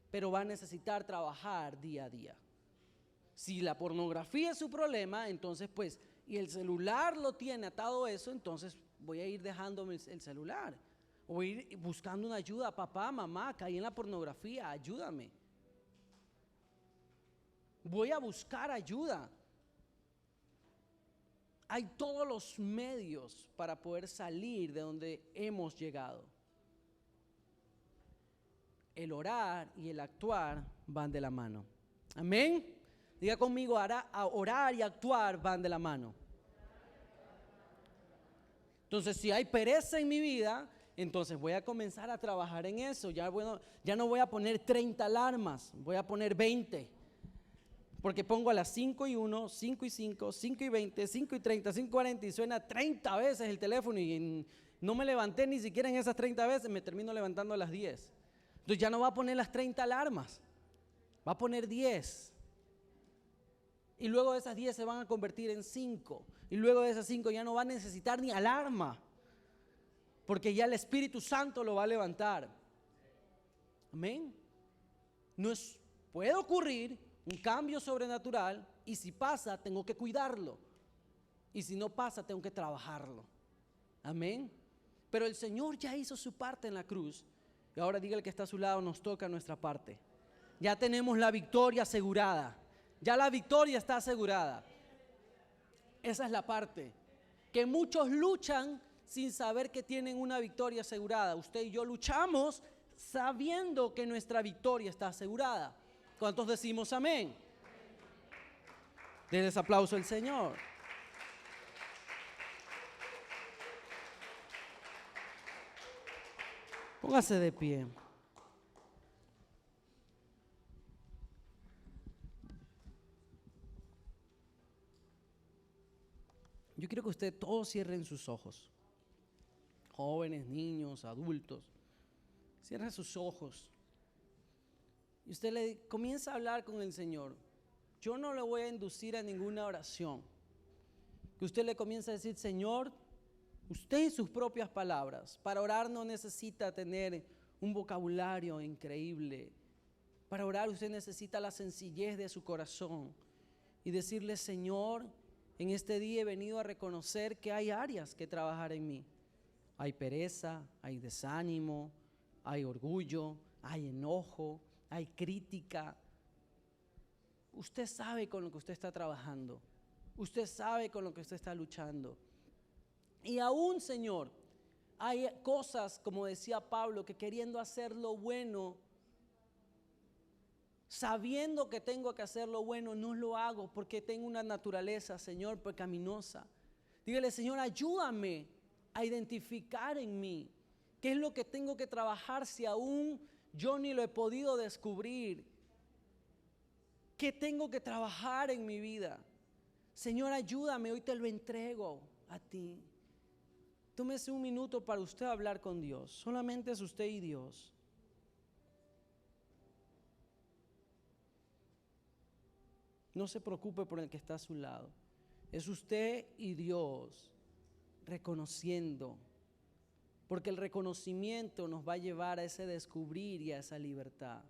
pero va a necesitar trabajar día a día. Si la pornografía es su problema, entonces pues, y el celular lo tiene atado a eso, entonces voy a ir dejándome el celular. O voy a ir buscando una ayuda, papá, mamá, caí en la pornografía, ayúdame. Voy a buscar ayuda. Hay todos los medios para poder salir de donde hemos llegado. El orar y el actuar van de la mano. Amén. Diga conmigo, orar y actuar van de la mano. Entonces, si hay pereza en mi vida, entonces voy a comenzar a trabajar en eso. Ya no voy a poner 30 alarmas, voy a poner 20. Porque pongo a las 5 y 1, 5 y 5, 5 y 20, 5 y 30, 5 y 40 y suena 30 veces el teléfono y no me levanté ni siquiera en esas 30 veces, me termino levantando a las 10. Entonces ya no va a poner las 30 alarmas, va a poner 10. Y luego de esas 10 se van a convertir en 5. Y luego de esas 5 ya no va a necesitar ni alarma, porque ya el Espíritu Santo lo va a levantar. Amén. Puede ocurrir un cambio sobrenatural, y si pasa, tengo que cuidarlo. Y si no pasa, tengo que trabajarlo. Amén. Pero el Señor ya hizo su parte en la cruz. Y ahora dígale que está a su lado, nos toca nuestra parte. Ya tenemos la victoria asegurada. Ya la victoria está asegurada. Esa es la parte. Que muchos luchan sin saber que tienen una victoria asegurada. Usted y yo luchamos sabiendo que nuestra victoria está asegurada. ¿Cuántos decimos amén? Denles aplauso al Señor. Póngase de pie. Yo quiero que ustedes todos cierren sus ojos. Jóvenes, niños, adultos. Cierren sus ojos. Y usted le comienza a hablar con el Señor. Yo no le voy a inducir a ninguna oración. Que usted le comience a decir, Señor, usted en sus propias palabras. Para orar no necesita tener un vocabulario increíble. Para orar usted necesita la sencillez de su corazón. Y decirle, Señor, en este día he venido a reconocer que hay áreas que trabajar en mí. Hay pereza, hay desánimo, hay orgullo, hay enojo, hay crítica. Usted sabe con lo que usted está trabajando. Usted sabe con lo que usted está luchando. Y aún, Señor, hay cosas, como decía Pablo, que queriendo hacer lo bueno, sabiendo que tengo que hacer lo bueno, no lo hago porque tengo una naturaleza, Señor, pecaminosa. Dígale, Señor, ayúdame a identificar en mí qué es lo que tengo que trabajar si aún yo ni lo he podido descubrir. ¿Qué tengo que trabajar en mi vida? Señor, ayúdame, hoy te lo entrego a ti. Tómese un minuto para usted hablar con Dios. Solamente es usted y Dios. No se preocupe por el que está a su lado. Es usted y Dios reconociendo. Porque el reconocimiento nos va a llevar a ese descubrir y a esa libertad.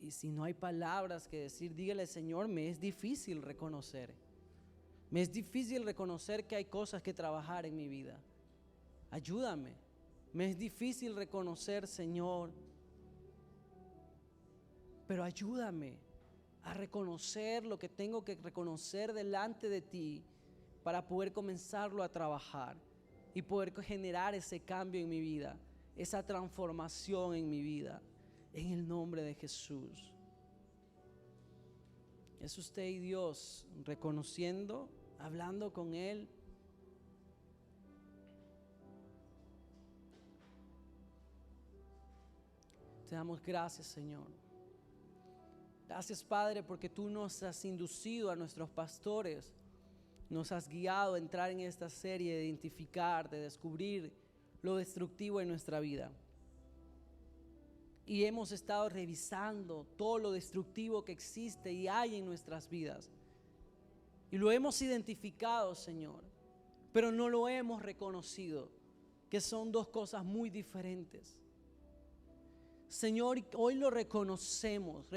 Y si no hay palabras que decir, dígale, Señor, me es difícil reconocer. Me es difícil reconocer que hay cosas que trabajar en mi vida. Ayúdame. Me es difícil reconocer, Señor, pero ayúdame a reconocer lo que tengo que reconocer delante de ti para poder comenzarlo a trabajar y poder generar ese cambio en mi vida, esa transformación en mi vida, en el nombre de Jesús. Es usted y Dios reconociendo, hablando con Él. Te damos gracias, Señor. Gracias, Padre, porque tú nos has inducido a nuestros pastores, nos has guiado a entrar en esta serie de identificar, de descubrir lo destructivo en nuestra vida. Y hemos estado revisando todo lo destructivo que existe y hay en nuestras vidas. Y lo hemos identificado, Señor, pero no lo hemos reconocido, que son dos cosas muy diferentes. Señor, hoy lo reconocemos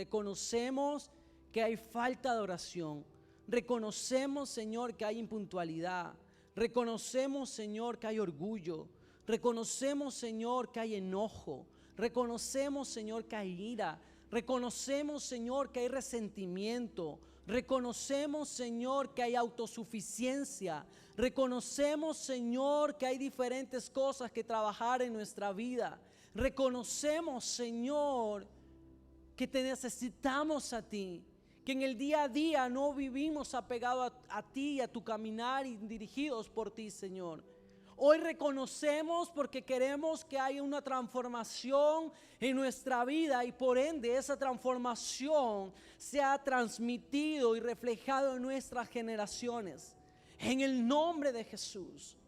que hay falta de oración, reconocemos, Señor, que hay impuntualidad, reconocemos, Señor, que hay orgullo, reconocemos, Señor, que hay enojo, reconocemos, Señor, que hay ira, reconocemos, Señor, que hay resentimiento, reconocemos, Señor, que hay autosuficiencia, reconocemos, Señor, que hay diferentes cosas que trabajar en nuestra vida. Reconocemos, Señor, que te necesitamos a ti, que en el día a día no vivimos apegados a ti y a tu caminar y dirigidos por ti, Señor. Hoy reconocemos porque queremos que haya una transformación en nuestra vida y por ende esa transformación sea transmitido y reflejado en nuestras generaciones. En el nombre de Jesús.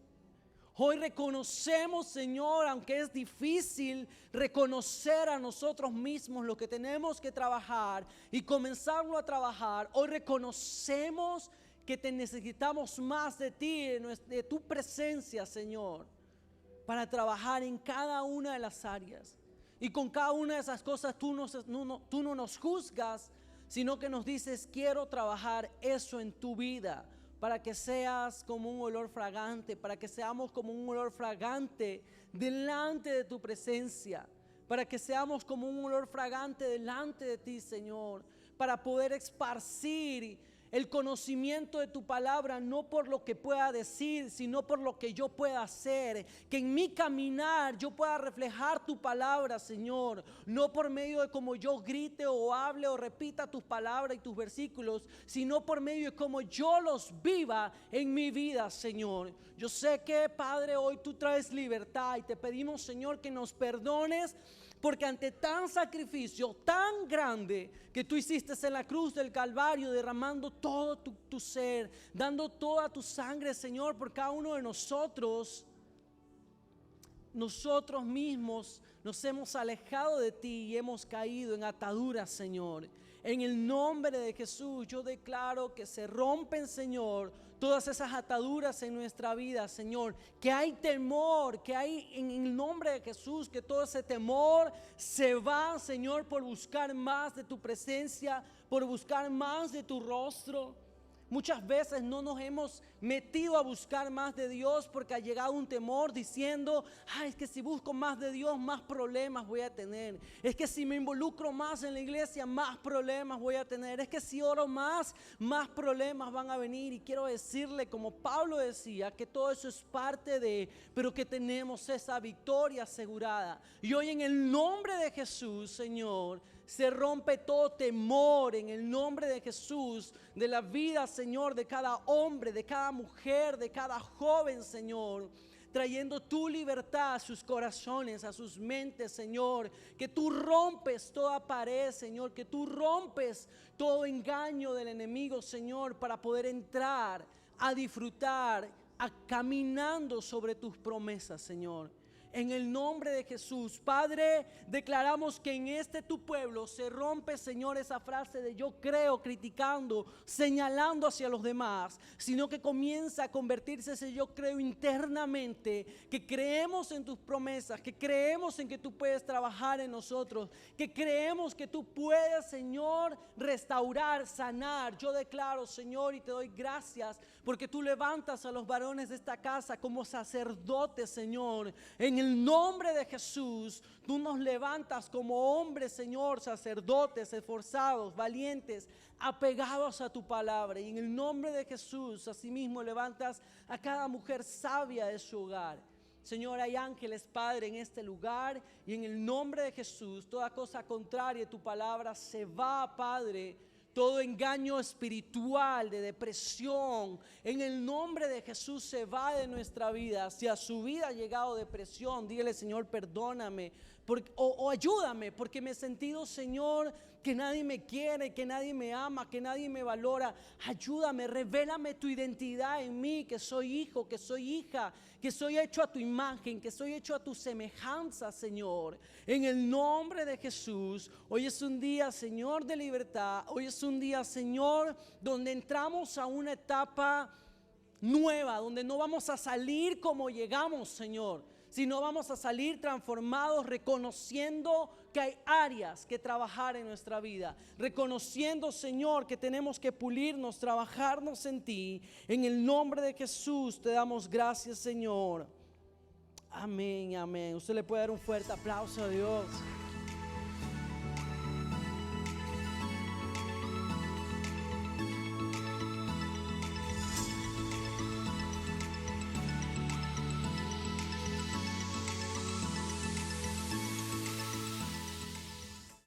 Hoy reconocemos, Señor, aunque es difícil reconocer a nosotros mismos lo que tenemos que trabajar y comenzarlo a trabajar. Hoy reconocemos que te necesitamos más de ti, de tu presencia, Señor, para trabajar en cada una de las áreas. Y con cada una de esas cosas tú no nos juzgas, sino que nos dices, quiero trabajar eso en tu vida, para que seas como un olor fragante, para que seamos como un olor fragante delante de tu presencia, para que seamos como un olor fragante delante de ti, Señor, para poder esparcir el conocimiento de tu palabra, no por lo que pueda decir, sino por lo que yo pueda hacer. Que en mi caminar yo pueda reflejar tu palabra, Señor, no por medio de cómo yo grite o hable o repita tus palabras y tus versículos, sino por medio de cómo yo los viva en mi vida, Señor. Yo sé que, Padre, hoy tú traes libertad y te pedimos, Señor, que nos perdones, porque ante tan sacrificio tan grande que tú hiciste en la cruz del Calvario, derramando todo tu ser, dando toda tu sangre, Señor, por cada uno de nosotros mismos nos hemos alejado de ti y hemos caído en ataduras, Señor. En el nombre de Jesús yo declaro que se rompen, Señor, todas esas ataduras en nuestra vida, Señor. Que hay temor, que hay en el nombre de Jesús, que todo ese temor se va, Señor, por buscar más de tu presencia, por buscar más de tu rostro. Muchas veces no nos hemos metido a buscar más de Dios porque ha llegado un temor diciendo, es que si busco más de Dios, más problemas voy a tener. Es que si me involucro más en la iglesia, más problemas voy a tener. Es que si oro más problemas van a venir. Y quiero decirle, como Pablo decía, que todo eso es parte de, pero que tenemos esa victoria asegurada. Y hoy en el nombre de Jesús, Señor, se rompe todo temor en el nombre de Jesús, de la vida, Señor, de cada hombre, de cada mujer, de cada joven, Señor, trayendo tu libertad a sus corazones, a sus mentes, Señor. Que tú rompes toda pared, Señor, que tú rompes todo engaño del enemigo, Señor, para poder entrar a disfrutar, caminando sobre tus promesas, Señor. En el nombre de Jesús, Padre, declaramos que en tu pueblo se rompe, Señor, esa frase de yo creo, criticando, señalando hacia los demás, sino que comienza a convertirse ese yo creo internamente, que creemos en tus promesas, que creemos en que tú puedes trabajar en nosotros, que creemos que tú puedes, Señor, restaurar, sanar. Yo declaro, Señor, y te doy gracias porque tú levantas a los varones de esta casa como sacerdotes, Señor. En el nombre de Jesús, tú nos levantas como hombres, Señor, sacerdotes, esforzados, valientes, apegados a tu palabra. Y en el nombre de Jesús, asimismo, levantas a cada mujer sabia de su hogar. Señor, hay ángeles, Padre, en este lugar. Y en el nombre de Jesús, toda cosa contraria a tu palabra se va, Padre. Todo engaño espiritual de depresión, en el nombre de Jesús se va de nuestra vida. Si a su vida ha llegado depresión, dígale, Señor, perdóname o ayúdame, porque me he sentido, Señor, que nadie me quiere, que nadie me ama, que nadie me valora. Ayúdame, revélame tu identidad en mí, que soy hijo, que soy hija, que soy hecho a tu imagen, que soy hecho a tu semejanza, Señor. En el nombre de Jesús, hoy es un día, Señor, de libertad. Hoy es un día, Señor, donde entramos a una etapa nueva, donde no vamos a salir como llegamos, Señor, sino vamos a salir transformados, reconociendo que hay áreas que trabajar en nuestra vida, reconociendo, Señor, que tenemos que pulirnos, trabajarnos en ti. En el nombre de Jesús te damos gracias, Señor. Amén, amén. Usted le puede dar un fuerte aplauso a Dios.